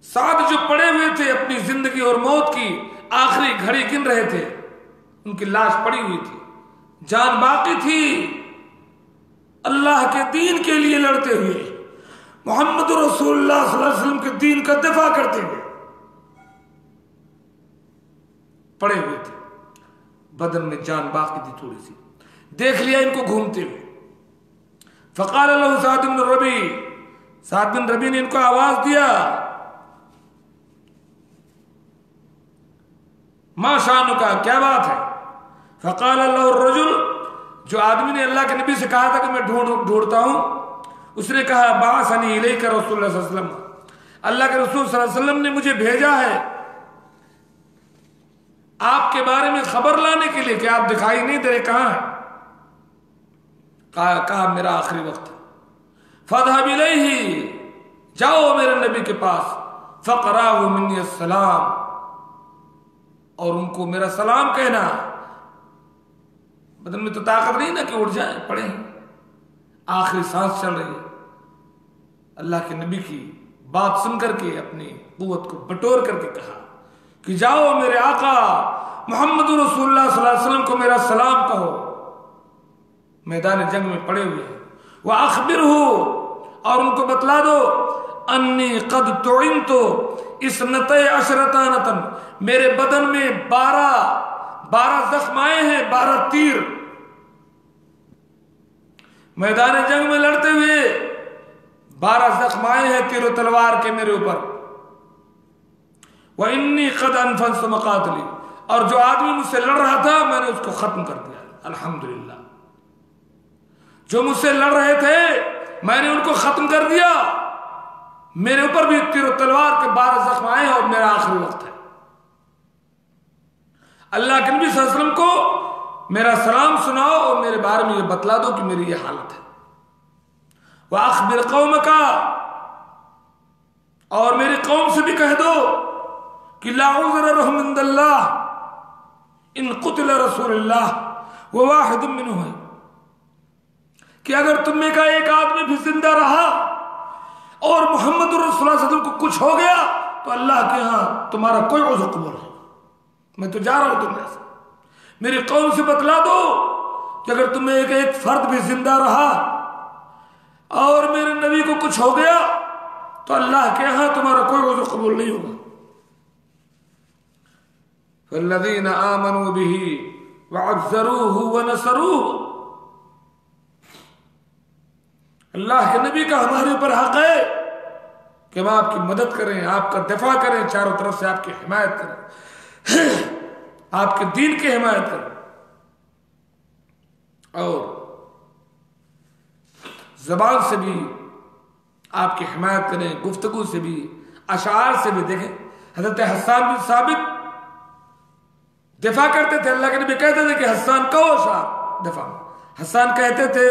साद जो पड़े हुए थे, अपनी जिंदगी और मौत की आखिरी घड़ी गिन रहे थे, उनकी लाश पड़ी हुई थी, जान बाकी थी, अल्लाह के दीन के लिए लड़ते हुए, मोहम्मद रसूलुल्लाह सल्लल्लाहु अलैहि वसल्लम के दीन का दिफा करते हुए पड़े हुए थे, बदन में जान बाकी थी थोड़ी सी। देख लिया इनको घूमते हुए। फ़क़ाल लहू साद बिन रबी, साद बिन रबी ने इनको आवाज दिया, मा शानु का, क्या बात है। फ़क़ाल लहू रजुल, जो आदमी ने अल्लाह के नबी से कहा था कि मैं ढूंढता हूं, उसने कहा बासनी इलैका रसूलुल्लाह सल्लल्लाहु अलैहि वसल्लम, अल्लाह के रसूल सल्लल्लाहु अलैहि वसल्लम ने मुझे भेजा है आपके बारे में खबर लाने के लिए कि आप दिखाई नहीं दे रहे, कहां है। कहा मेरा आखिरी वक्त है। फ़ज़हब इलैहि, जाओ मेरे नबी के पास, फ़क़राहु मिन्नी अस्सलाम, और उनको मेरा सलाम कहना। बदन में तो ताकत नहीं ना कि उठ जाए, पड़े आखिरी सांस चल रही है। अल्लाह के नबी की बात सुनकर के अपनी कुव्वत को बटोर करके कहा कि जाओ मेरे आका मोहम्मद रसूलुल्लाह सल्लल्लाहु अलैहि वसल्लम को मेरा सलाम कहो, मैदान जंग में पड़े हुए हैं। वह अखबिर हो, और उनको बतला दो, अन्नी कद तुइनतु इसनते अशरतानतन, मेरे बदन में 12 जख्म आए हैं, 12 तीर, मैदान जंग में लड़ते हुए 12 जख्म आए हैं तीर तलवार के मेरे ऊपर। वह इन्नी कद अनफस मकातली, और जो आदमी मुझसे लड़ रहा था मैंने उसको खत्म कर दिया, अल्हम्दुलिल्लाह। जो मुझसे लड़ रहे थे मैंने उनको खत्म कर दिया, मेरे ऊपर भी तीर तलवार के 12 जख्म आए हैं, और मेरा आखिरी वक्त है। अल्लाह के नबी सल्लल्लाहु अलैहि वसल्लम को मेरा सलाम सुनाओ और मेरे बारे में ये बतला दो कि मेरी ये हालत है। वह अखबिर कौम का, और मेरी कौम से भी कह दो कि ला उज़्र लहुम इंदल्लाह इन कुतिल रसूलुल्लाह व वाहिद मिनहु, कि अगर तुम में का एक आदमी भी जिंदा रहा और मोहम्मद रसूलुल्लाह सल्लल्लाहु अलैहि वसल्लम को कुछ हो गया तो अल्लाह के यहां तुम्हारा कोई उज़्र कबूल नहीं, मैं तो जा रहा हूं दुनिया से। मेरी कौम से बतला दो कि अगर तुम्हें एक फर्द भी जिंदा रहा और मेरे नबी को कुछ हो गया तो अल्लाह के यहां तुम्हारा कोई उज़्र कबूल नहीं होगा। फल्लज़ीना आमनू बिही वअज़्ज़रूहु व नसरूहु, अल्लाह के नबी का हमारे ऊपर हक है कि हम आपकी मदद करें, आपका दिफा करें, चारों तरफ से आपकी हिमायत करें, आपके दीन की हिमायत करें, और जबान से भी आपकी हिमायत करें, गुफ्तगू से भी, अशार से भी। देखें हजरत हस्सान बिन साबित दिफा करते थे, अल्लाह के नबी कहते थे कि हस्सान कहो अशार दिफा। हस्सान कहते थे,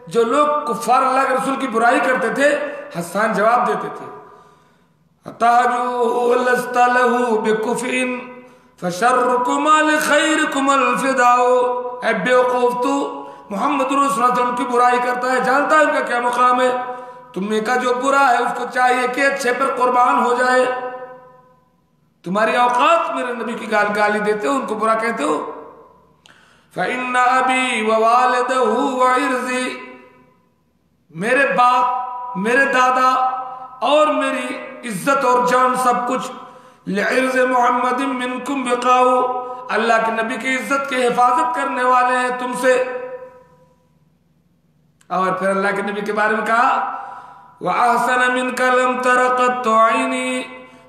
जो लोग कुफ्फार अल्लाह के रसूल की बुराई करते थे, हस्सान जवाब देते थे, फशर्रुकुम लिखैरिकुम अलफिदाओ, ऐ बेवकूफ तू मोहम्मद रसूलुल्लाह सल्लल्लाहु अलैहि वसल्लम की बुराई करता है, जानता है उनका क्या मुकाम है। तुमने का जो बुरा है उसको चाहिए कि अच्छे पर कुर्बान हो जाए। तुम्हारी औकात मेरे नबी की गाली देते हो, उनको बुरा कहते हो। फ़इन्ना अबी व वालिदहु व इर्ज़ी, मेरे बाप, मेरे दादा और मेरी इज्जत और जान सब कुछ लिइर्ज़ मुहम्मदिन मिनकुम बिकाऊ, अल्लाह के नबी की इज्जत की हिफाजत करने वाले हैं तुमसे। और फिर अल्लाह के नबी के बारे में कहा व अहसन मिनका लम तरक़त ऐनी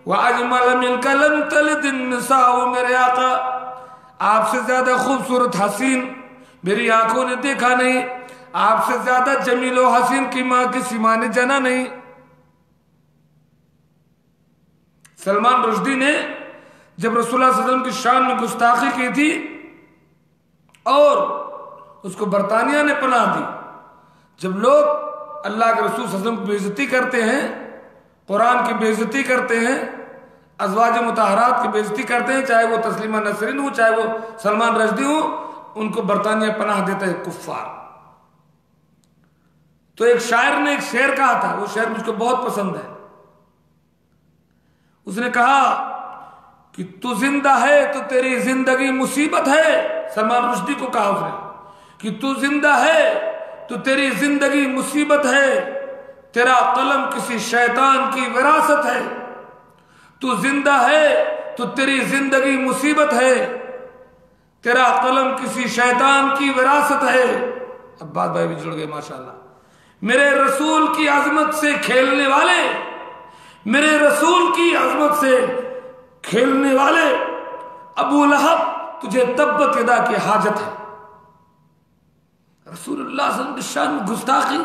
व अजमल मिनका लम तलिद निसाउ, मेरे आका आपसे ज्यादा खूबसूरत हसीन मेरी आंखों ने देखा नहीं, आपसे ज्यादा जमील व हसीन की मां किसी मां ने जना नहीं। सलमान रुश्दी ने जब रसूलुल्लाह सल्लल्लाहु अलैहि वसल्लम की शान में गुस्ताखी की थी और उसको बरतानिया ने पनाह दी, जब लोग अल्लाह के रसूल सल्लल्लाहु अलैहि वसल्लम की बेइज्जती करते हैं, कुरान की बेइज्जती करते हैं, अज़वाज मुताहरात की बेइज्जती करते हैं, चाहे वो तस्लीमा नसरीन हो चाहे वो सलमान रश्दी हो, उनको बरतानिया पनाह देता है कुफ्फार। तो एक शायर ने एक शेर कहा था, वो शेर मुझको बहुत पसंद है। उसने कहा कि तू जिंदा है तो तेरी जिंदगी मुसीबत है। सलमान रुश्दी को कहा उसने कि तू जिंदा है तो तेरी जिंदगी मुसीबत है, तेरा कलम किसी शैतान की विरासत है। तू जिंदा है तो तेरी जिंदगी मुसीबत है, तेरा कलम किसी शैतान की विरासत है। अब बात भाई भी जुड़ गए माशाल्लाह। मेरे रसूल की अजमत से खेलने वाले, मेरे रसूल की अजमत से खेलने वाले अबू लहब, तुझे तब्बत यदा की हाजत है। रसूलुल्लाह सल्लल्लाहु अलैहि वसल्लम की शान में गुस्ताखी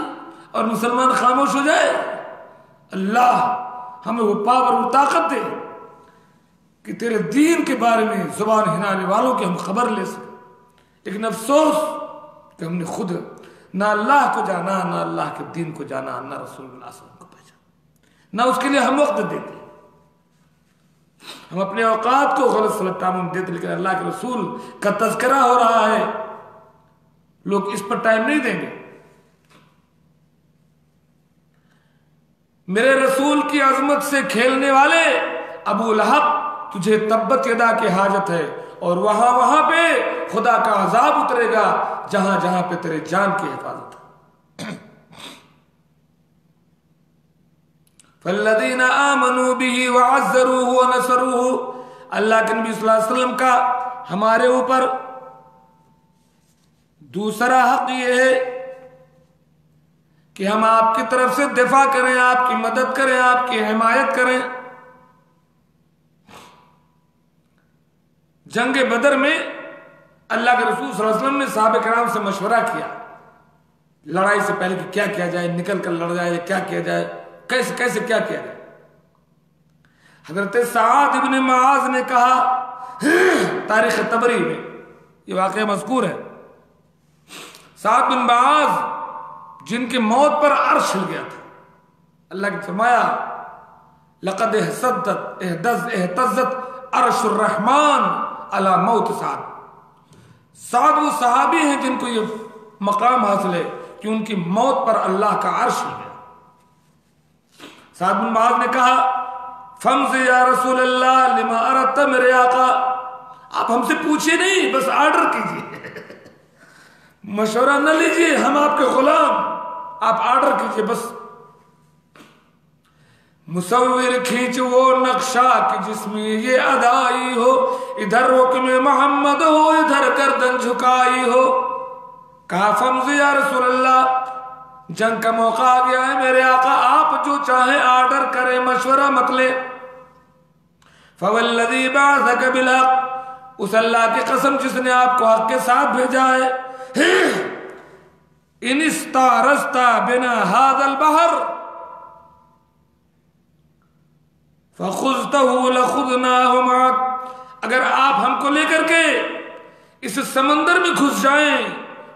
और मुसलमान खामोश हो जाए। अल्लाह हमें वो पावर और ताकत दे कि तेरे दीन के बारे में जुबान हिलाने वालों की हम खबर ले सके। लेकिन अफसोस कि हमने खुद ना अल्लाह को जाना, ना अल्लाह के दीन को जाना, ना रसूलुल्लाह सल्लल्लाहु अलैहि वसल्लम को पहचाना, ना उसके लिए हम वक्त देते। हम अपने औकात को गलत सलत टाइम देते, लेकिन अल्लाह के रसूल का तज़किरा हो रहा है, लोग इस पर टाइम नहीं देंगे। मेरे रसूल की अजमत से खेलने वाले अबू लहब, तुझे तब्बत यदा की हाजत है। और वहां वहां पे खुदा का अजाब उतरेगा जहां जहां पे तेरे जान की हिफाजत है। फल्लदीना आमनू बिही व अज़्ज़रूहु व नसरूहु, अल्लाह के नबी सल्लल्लाहु अलैहि वसल्लम का हमारे ऊपर दूसरा हक ये है कि हम आपकी तरफ से दिफा करें, आपकी मदद करें, आपकी हिमायत करें। जंग बदर में अल्लाह के रसूल सल्लल्लाहु अलैहि वसल्लम ने सहाबा किराम से मशवरा किया लड़ाई से पहले कि क्या किया जाए, निकल कर लड़ जाए, क्या किया जाए, कैसे कैसे क्या किया जाए। हजरत साद इब्न मुआज ने कहा, तारीख तबरी में ये वाक़या मज़कूर है, साद बिन मुआज जिनकी मौत पर अर्श हिल गया था, अल्लाह ने फरमाया लक़द एहतज़्ज़त अर्शुर रहमान अला मौत साद। साद वो सहाबी हैं जिनको ये मकाम हासिल है कि उनकी मौत पर अल्लाह का अर्श हिल गया। साद बिन मुआज ने कहा, फम्ज़ या रसूल अल्लाह लिमा अरदत, मेरे आका आप हमसे पूछिए नहीं, बस ऑर्डर कीजिए, मशवरा न लीजिए, हम आपके गुलाम, आप ऑर्डर कीजिए बस। मुसव्विर खींच वो नक्शा कि जिसमें ये अदाई हो, इधर हुक्म मोहम्मद हो, इधर गर्दन झुकाई हो। कहा फम्ज़ या रसूल अल्लाह, जंग का मौका आ गया है मेरे आका, आप जो चाहे ऑर्डर करें, मशवरा मत ले। फवल्लज़ी बअसक बिलहक़, उस अल्लाह की कसम जिसने आपको हक के साथ भेजा है, इन इस्तारस्ता बिना हाज़ल बहर फखुज़तहु लखुज़नाहु मअक, अगर आप हमको लेकर के इस समंदर में घुस जाएं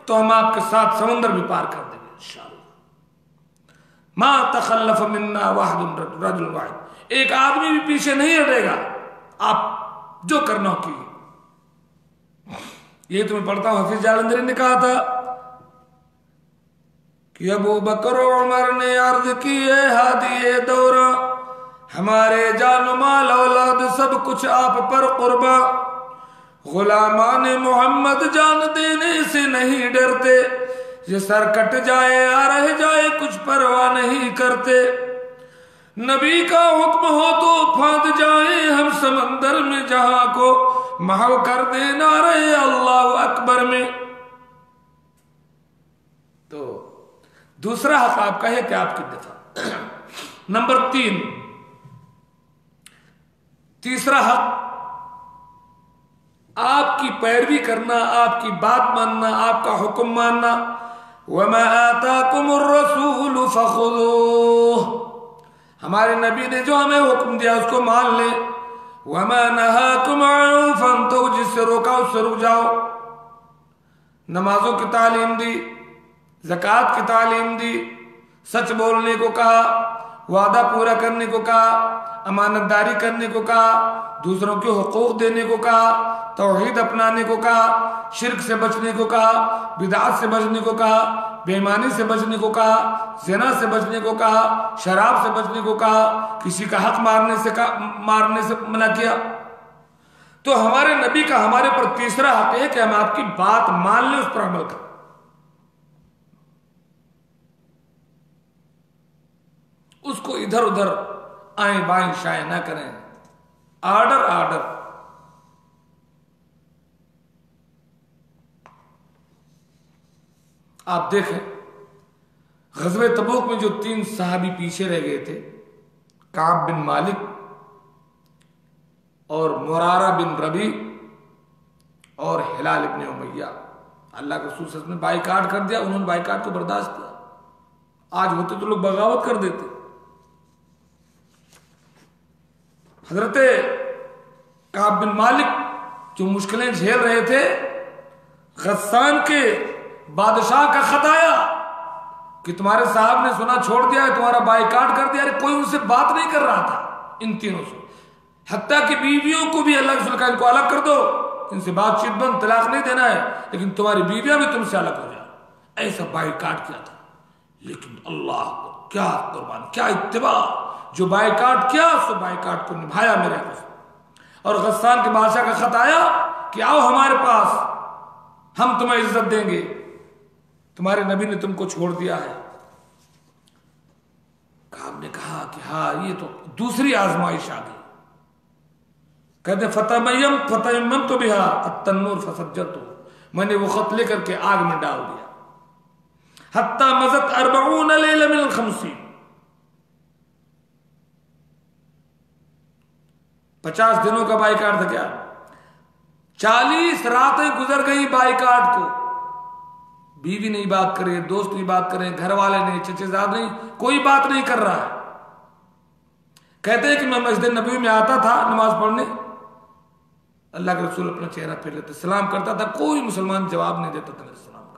तो हम आपके साथ समंदर भी पार कर देंगे इंशाअल्लाह। मा तखल्लफ मिन्ना वाहिदुन रजुल वाहिद, एक आदमी भी पीछे नहीं हटेगा, आप जो करना हो कीजिए। ये तुम्हें पढ़ता हूं, हफीज जालंधरी ने कहा था कि अबू बकर उमर ने अर्ज की है हादिये दौरा, हमारे जान माल औलाद सब कुछ आप पर कुर्बा, गुलामान मोहम्मद जान देने से नहीं डरते, ये सर कट जाए या रह जाए कुछ परवाह नहीं करते, नबी का हुक्म हो तो फांद जाए हम समंदर में जहां को महव कर देना रहे अल्लाह अकबर में। तो दूसरा हक आपका है कि आपकी दफा। नंबर 3, तीसरा हक आपकी पैरवी करना, आपकी बात मानना, आपका हुक्म मानना। वमा आताकुमुर रसूल फखुदूह, हमारे नबी ने जो हमें हुक्म दिया उसको मान ले। वमा नहाकुम अन्हु फंतहू, जिससे रोका उससे रुक जाओ। नमाजों की तालीम दी, ज़कात की तालीम दी, सच बोलने को कहा, वादा पूरा करने को कहा, अमानतदारी करने को कहा, दूसरों के हुकूक देने को कहा, तौहीद अपनाने को कहा, शिर्क से बचने को कहा, बिदअत से बचने को कहा, बेईमानी से बचने को कहा, ज़िना से बचने को कहा, शराब से बचने को कहा, किसी का हक मारने से मना किया। तो हमारे नबी का हमारे पर तीसरा हक है कि हम आपकी बात मान लें, उस पर अमल करें। उसको इधर उधर आए बाएं शाएं ना करें। Order order. आप देखें ग़ज़वे तबूक में जो 3 सहाबी पीछे रह गए थे, काब बिन मालिक और मुरारा बिन रबी और हिलाल इब्न उमैया, अल्लाह के रसूल सल्लल्लाहु अलैहि वसल्लम ने बाइकाट कर दिया। उन्होंने बाइकाट को बर्दाश्त किया। आज होते तो लोग बगावत कर देते। हजरत काब बिन मालिक जो मुश्किलें झेल रहे थे, गस्सान के बादशाह का खत आया कि तुम्हारे साहब ने सुना छोड़ दिया है, तुम्हारा बाइकाट कर दिया। कोई उनसे बात नहीं कर रहा था इन तीनों से, हत्ता कि बीवियों को भी अल्लाह के रसूल, इनको अलग कर दो, इनसे बातचीत बंद, तलाक नहीं देना है, लेकिन तुम्हारी बीवियां भी तुमसे अलग हो जाए। ऐसा बाइकाट किया था। लेकिन अल्लाह को क्या कुर्बान, क्या इत्तिबा, जो बाइकाट किया सो बाइकाट को निभाया मेरे को। और गस्सान के बादशाह का खत आया कि आओ हमारे पास, हम तुम्हें इज्जत देंगे, तुम्हारे नबी ने तुमको छोड़ दिया है। काब ने कहा कि हाँ, ये तो दूसरी आजमाइश आ गई। कहते फतयम्मम तो बिहा अत्तन्नूर फसज्जतु, मैंने वो खत लेकर के आग में डाल दिया। हत्ता मज़त 40 लैला मिन अल-50, 50 दिनों का बाइकाट था क्या? 40 रातें गुजर गई बाइकाट को। बीवी नहीं बात करे, दोस्त नहीं बात करें, घर वाले नहीं, चचेजाद नहीं, कोई बात नहीं कर रहा है। कहते हैं कि मैं मस्जिद नबी में आता था नमाज पढ़ने, अल्लाह के रसूल अपना चेहरा फेर लेते, सलाम करता था, कोई मुसलमान जवाब नहीं देता था मेरे सलाम का।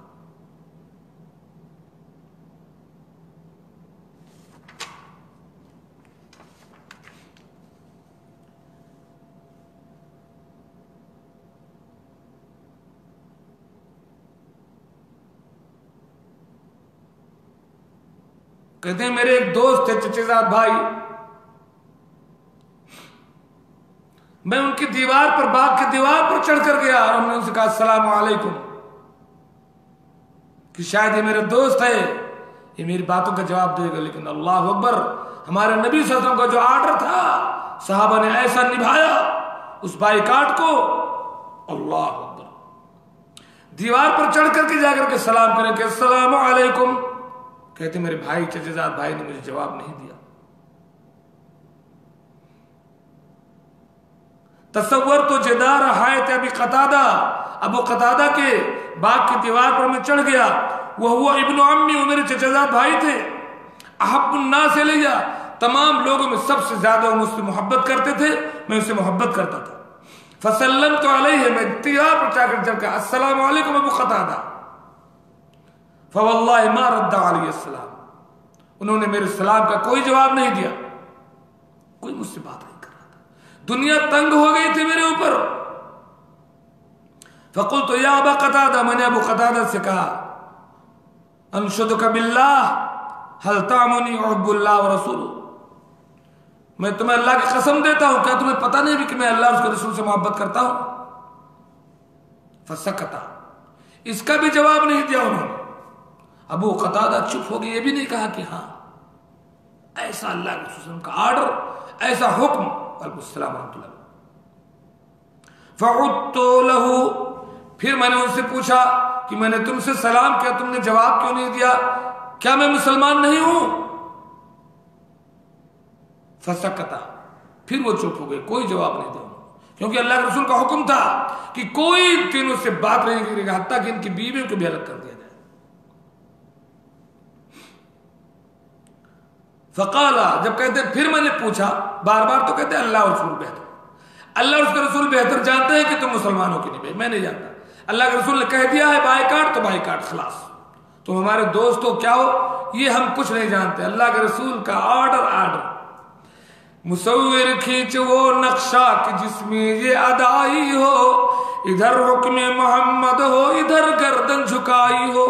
कहते हैं मेरे एक दोस्त थे चचेजाद भाई, मैं उनकी दीवार पर, बाग की दीवार पर चढ़कर गया और हमने उनसे कहा अस्सलाम वालेकुम, कि शायद ये मेरे दोस्त है, ये मेरी बातों का जवाब देगा। लेकिन अल्लाह अकबर, हमारे नबी सल्लल्लाहु अलैहि वसल्लम का जो आर्डर था, सहाबा ने ऐसा निभाया उस बाइकाट को। अल्लाह अकबर, दीवार पर चढ़ करके जाकर के सलाम करें कि अस्सलाम वालेकुम। कहते मेरे भाई चचेजाद भाई ने मुझे जवाब नहीं दिया। तसव्वुर तो जदार हायत अबी कतादा, अबू कतादा के बाग की दीवार पर मैं चढ़ गया। वह हुआ इब्नु अम्मी, वो मेरे चचेजाद भाई थे। अहब्बुन्नास इलैया, तमाम लोगों में सबसे ज्यादा वो मुझसे मोहब्बत करते थे, मैं उससे मोहब्बत करता था। फसल्लम तो अलैहि, मैं दीवार पर जाकर चढ़ गया, अस्सलाम वालेकुम अबू कतादा। फवल्लाहि मा रद्दा अलैहि सलाम, उन्होंने मेरे सलाम का कोई जवाब नहीं दिया, कोई मुझसे बात नहीं कर रहा था। दुनिया तंग हो गई थी मेरे ऊपर। फकुल तो या अबा कतादा, मैंने अबू कतादा से कहा, अनशुदुका बिल्लाह हल तामुनी उहिब्बुल्लाह व रसूलुहु, मैं तुम्हें अल्लाह की कसम देता हूं, क्या तुम्हें पता नहीं भी कि मैं अल्लाह और उसके रसूल से मोहब्बत करता हूं? फसकता, इसका भी जवाब नहीं दिया उन्होंने। अबू कतादा चुप हो गए, ये भी नहीं कहा कि हाँ ऐसा अल्लाह के रसूल का ऑर्डर, ऐसा हुक्म। फउत्तु लहू, फिर मैंने उनसे पूछा कि मैंने तुमसे सलाम किया, तुमने जवाब क्यों नहीं दिया? क्या मैं मुसलमान नहीं हूं? फसकता, फिर वो चुप हो गए, कोई जवाब नहीं दिया, क्योंकि अल्लाह के रसूल का हुक्म था कि कोई तीनों से बात नहीं करेगा हत्ता कि इनकी बीवियों को भी अलग कर दिया जाए। फकाला, जब कहते फिर मैंने पूछा, बार बार तो कहते अल्लाह और रसूल बेहतर, अल्लाह और उसके रसूल बेहतर जानते हैं कि तुम मुसलमान हो कि नहीं? मैं नहीं जानता। अल्लाह के रसूल ने कह दिया है बायकाट तो बायकाट, खलास। तुम हमारे दोस्त हो क्या हो ये हम कुछ नहीं जानते, अल्लाह के रसूल का ऑर्डर। मुसव्विर खींच वो नक्शा कि जिसमें ये अदाई हो, इधर हुक्म मोहम्मद हो, इधर गर्दन झुकाई हो।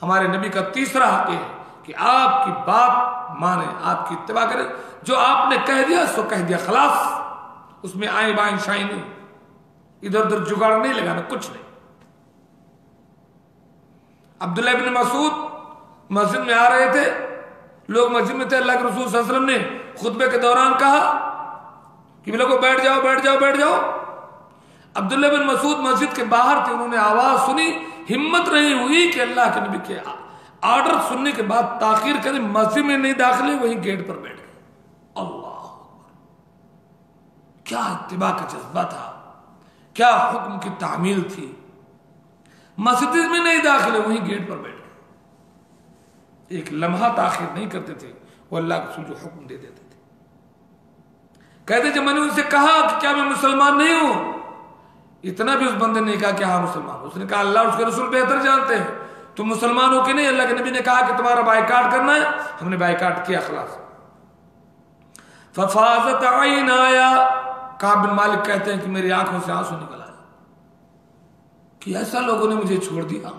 हमारे नबी का तीसरा हक है कि आपकी बात माने, आपकी इत्तिबा करें, जो आपने कह दिया सो कह दिया, खलास। उसमें आए बाएं शाई नहीं, इधर उधर जुगाड़ नहीं लगाना, कुछ नहीं। अब्दुल्लाह इब्न मसूद मस्जिद में आ रहे थे, लोग मस्जिद में थे, अल्लाह के रसूल सल्लल्लाहु अलैहि वसल्लम ने खुतबे के दौरान कहा कि लोगों बैठ जाओ बैठ जाओ बैठ जाओ। अब्दुल्लाह बिन मसूद मस्जिद के बाहर थे, उन्होंने आवाज सुनी, हिम्मत नहीं हुई कि अल्लाह के नबी के ऑर्डर सुनने के बाद ताखीर करें, मस्जिद में नहीं दाखिले, वहीं गेट पर बैठ गए। अल्लाह, क्या इत्तिबा का जज्बा था, क्या हुक्म की तामील थी। मस्जिद में नहीं दाखिले, वहीं गेट पर बैठ गए, एक लम्हा ताखीर नहीं करते थे, वो अल्लाह के रसूल जो हुक्म दे देते थे। कहते जब मैंने उनसे कहा कि क्या मैं मुसलमान नहीं हूं, इतना भी उस बंदे ने कहा कि हाँ मुसलमान। उसने कहा अल्लाह और उसके रसूल बेहतर जानते हैं, तुम मुसलमान हो कि नहीं? अल्लाह के नबी ने कहा कि तुम्हारा बायकाट करना है, हमने बायकाट किया, खलास। फफाजत आइन आया, काब बिन मालिक कहते हैं कि मेरी आंखों से आंसू निकल आए कि ऐसा लोगों ने मुझे छोड़ दिया,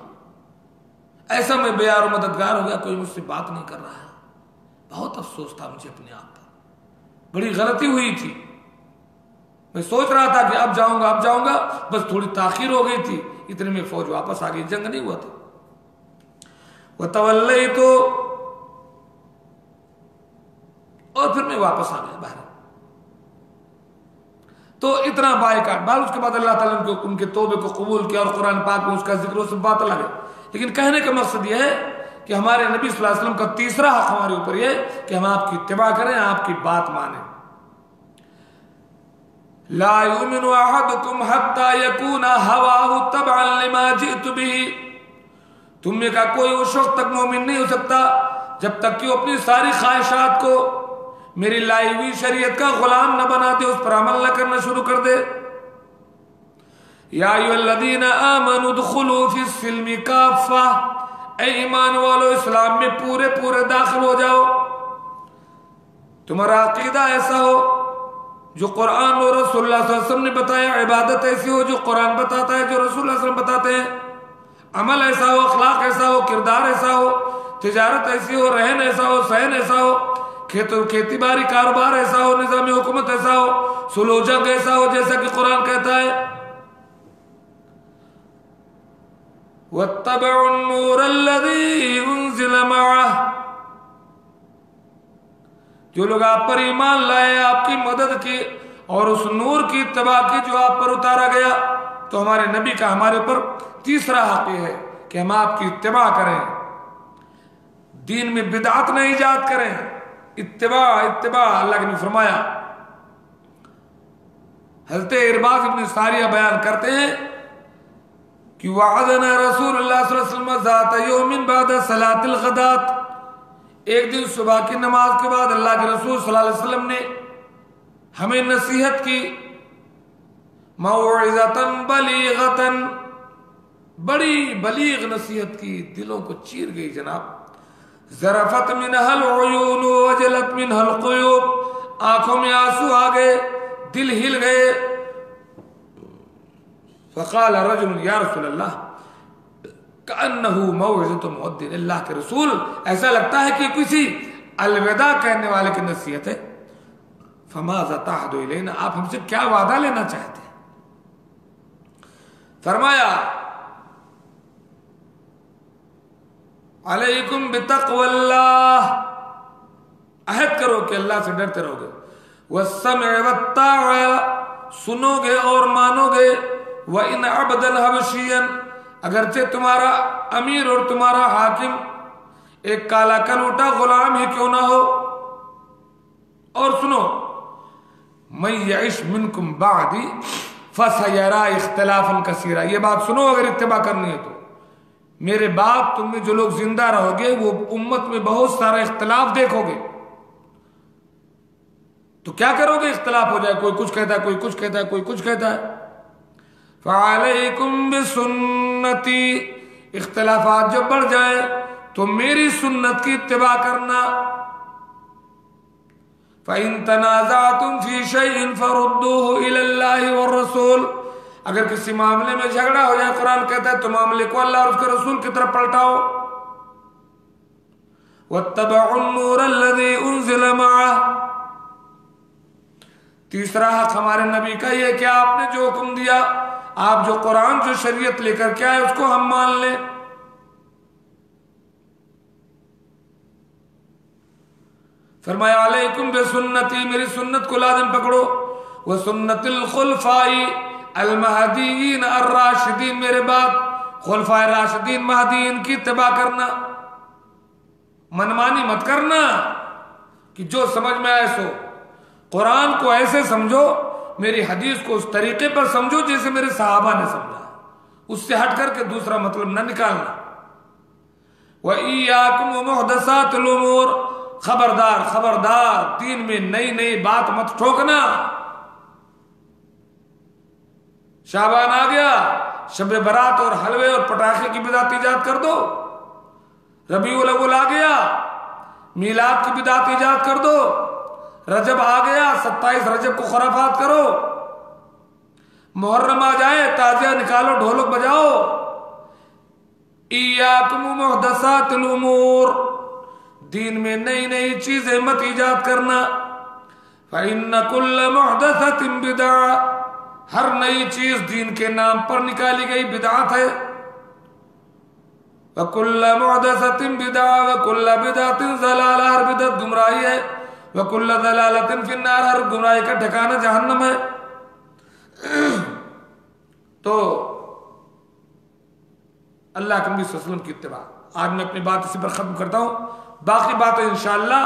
ऐसा मैं बेयार और मददगार हो गया, कोई मुझसे बात नहीं कर रहा है। बहुत अफसोस था मुझे अपने आप पर, बड़ी गलती हुई थी। मैं सोच रहा था कि अब जाऊंगा, बस थोड़ी ताखीर हो गई थी, इतने में फौज वापस आ गई, जंग नहीं हुआ था। वह तवल्लई तो, और फिर मैं वापस आ गया बाहर। तो इतना बायकाट, बाद उसके बाद अल्लाह ताला ने उनके तौबे को कबूल किया और कुरान पाक में उसका जिक्र उससे बात अलग है। लेकिन कहने का मकसद यह है कि हमारे नबी सल्लल्लाहु अलैहि वसल्लम का तीसरा हक हमारे ऊपर यह कि हम आपकी इत्तिबा करें, आपकी बात माने। ला युमिनु अहदुकुम हत्ता यकूना हवाहु तबअन लिमा जिअतु बिही, तुम में का कोई उस वक्त तक मोमिन नहीं हो सकता जब तक कि वो अपनी सारी ख्वाहिशात को मेरी लाई हुई शरीयत का गुलाम न बना दे, उस पर अमल न करना शुरू कर दे। या अय्युहल्लज़ीना आमनू दुखुलू फिस्सिल्मि काफ़ा, ऐ ईमान वालो इस्लाम में पूरे पूरे दाखिल हो जाओ। तुम्हारा अकीदा ऐसा हो जो कुरान और रसूलुल्लाह सल्लल्लाहु अलैहि वसल्लम ने बताया, इबादत ऐसी हो जो कुरान बताता है, जो रसूलुल्लाह सल्लल्लाहु अलैहि वसल्लम बताते हैं, अमल ऐसा हो, अखलाक ऐसा हो, किरदार ऐसा हो, तिजारत ऐसी हो, रहन ऐसा हो, सहन ऐसा हो, खेती बाड़ी कारोबार ऐसा हो, निजाम हुकूमत ऐसा हो, सुलह जंग ऐसा हो जैसा कि कुरान कहता है। वत्तबउन नूरल्लज़ी उन्ज़िला मअह, जो लोग आप पर ईमान लाए, आपकी मदद की और उस नूर की इत्तिबा की जो आप पर उतारा गया। तो हमारे नबी का हमारे ऊपर तीसरा हक है कि हम आपकी इत्तिबा करें, दीन में बिदअत नहीं ईजाद करें। इत्तिबा अल्लाह ने फरमाया। हज़रत इरबाज़ इब्न सारिया बयान करते हैं कि वअदना रसूलुल्लाह सल्लल्लाहु अलैहि वसल्लम ज़ात यौमिन बाद सलातिल गदात, एक दिन सुबह की नमाज के बाद अल्लाह के रसूल सल्लल्लाहु अलैहि वसल्लम ने हमें नसीहत की, मौइज़तन बलीगतन, बड़ी बलीग नसीहत की, दिलों को चीर गई जनाब। ज़रफ़त मिनहल उयून वजलत मिनहल क़ुयूब, आंखों में आंसू आ गए, दिल हिल गए। फ़क़ाल रजुल या रसूलल्लाह कअन्नहु मौइज़तु मुअद्दिन, अल्लाह के रसूल ऐसा लगता है कि किसी अलविदा कहने वाले की नसीहत है। फ़माज़ा तअहदु इलैना, आप हमसे क्या वादा लेना चाहते हैं? फरमाया अलैकुम बितक़वल्लाह, अहद करो कि अल्लाह से डरते रहोगे। वस्सम्अ वत्ताअ, सुनोगे और मानोगे। व इन अब्दन हबशियन, अगरचे तुम्हारा अमीर और तुम्हारा हाकिम एक काला कलूटा गुलाम ही क्यों ना हो। और सुनो, मैं यइश मिनकुम बादी फसयरा इख्तिलाफन कसीरा, ये बात सुनो, अगर इत्तिबा करनी है तो मेरे बाद तुम में जो लोग जिंदा रहोगे वो उम्मत में बहुत सारा इख्तिलाफ देखोगे। तो क्या करोगे? इख्तिलाफ हो जाए, कोई कुछ कहता है, कोई कुछ कहता है, कोई कुछ कहता है। फ़अलैकुम बिसुन्नती, इख्तिलाफात जब बढ़ जाए तो मेरी सुन्नत की इत्तिबा करना। फ़इन तनाज़अतुम फ़ी शैइन फ़रुद्दूहु इलल्लाहि वर्रसूल, अगर किसी मामले में झगड़ा हो जाए, कुरान कहता है तो मामले को अल्लाह और उसके रसूल की तरफ पलटाओ। वत्तबउन नूरल्लज़ी उन्ज़िला मअह, तीसरा हक हमारे नबी का ये कि आपने जो हुक्म दिया, आप जो कुरान जो शरीयत लेकर के आए उसको हम मान लें। फरमाया अलैकुम बिसुन्नती, मेरी सुन्नत को लाज़िम पकड़ो। व सुन्नतिल खुलफाई अल महदीयीन अर राशिदीन, मेरे बाद खुलफाए राशिदीन महदीयीन की इत्तिबा करना। मनमानी मत करना कि जो समझ में आए सो, कुरान को ऐसे समझो, मेरी हदीस को उस तरीके पर समझो जैसे मेरे सहाबा ने समझा, उससे हट करके दूसरा मतलब न निकालना। व इय्याकुम व मुहदसातिल उमूर, खबरदार खबरदार, दीन में नई नई बात मत ठोकना। शाबान आ गया, शब बरात और हलवे और पटाखे की बिदात ईजाद कर दो। रबीउल अव्वल आ गया, मीलाद की बिदात ईजाद कर दो। रजब आ गया, 27 रजब को खुराफात करो। मुहर्रम आ जाए, ताजिया निकालो, ढोलक बजाओ। इय्याकुम मुहदसातिल उमूर, दीन में नई नई चीजें मत ईजाद करना। फ़इन्न कुल्ल मुहदसतिन बिदअ, हर नई चीज दीन के नाम पर निकाली गई बिदअत है। व कुल्ल मुहदसतिन बिदअ व कुल्ल बिदअतिन ज़लाला, हर बिदअत गुमराही है। व कुल्ल ज़लालतिन फिन्नार, हर गुमराही का ठिकाना जहन्नम है। तो अल्लाह के नबी सल्लल्लाहु अलैहि वसल्लम की इत्तिबा। आज मैं अपनी बात इसी पर खत्म करता हूं, बाकी बातें इंशाअल्लाह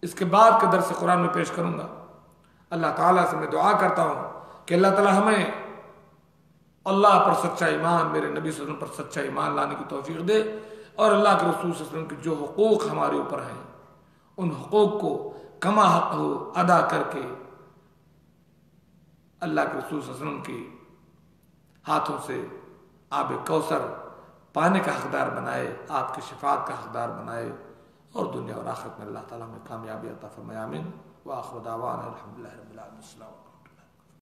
इसके बाद के दर्स कुरान में पेश करूंगा। अल्लाह ताला से मैं दुआ करता हूं कि अल्लाह ताला हमें अल्लाह पर सच्चा ईमान, मेरे नबी सल्लल्लाहु अलैहि वसल्लम पर सच्चा ईमान लाने की तौफीक दे, और अल्लाह के रसूल सल्लल्लाहु अलैहि वसल्लम के जो हुकूक हमारे ऊपर हैं उन हुकूक को कमा हक हो अदा करके अल्लाह के रसूल सल्लल्लाहु अलैहि वसल्लम के हाथों से आब कौसर पाने का हकदार बनाए, आपकी शिफात का हकदार बनाए, और दुनिया और आखिरत में अल्लाह ताला में कामयाबी अता फरमाए। आमीन। व आखिर दावाना अल्हम्दुलिल्लाहि रब्बिल आलमीन।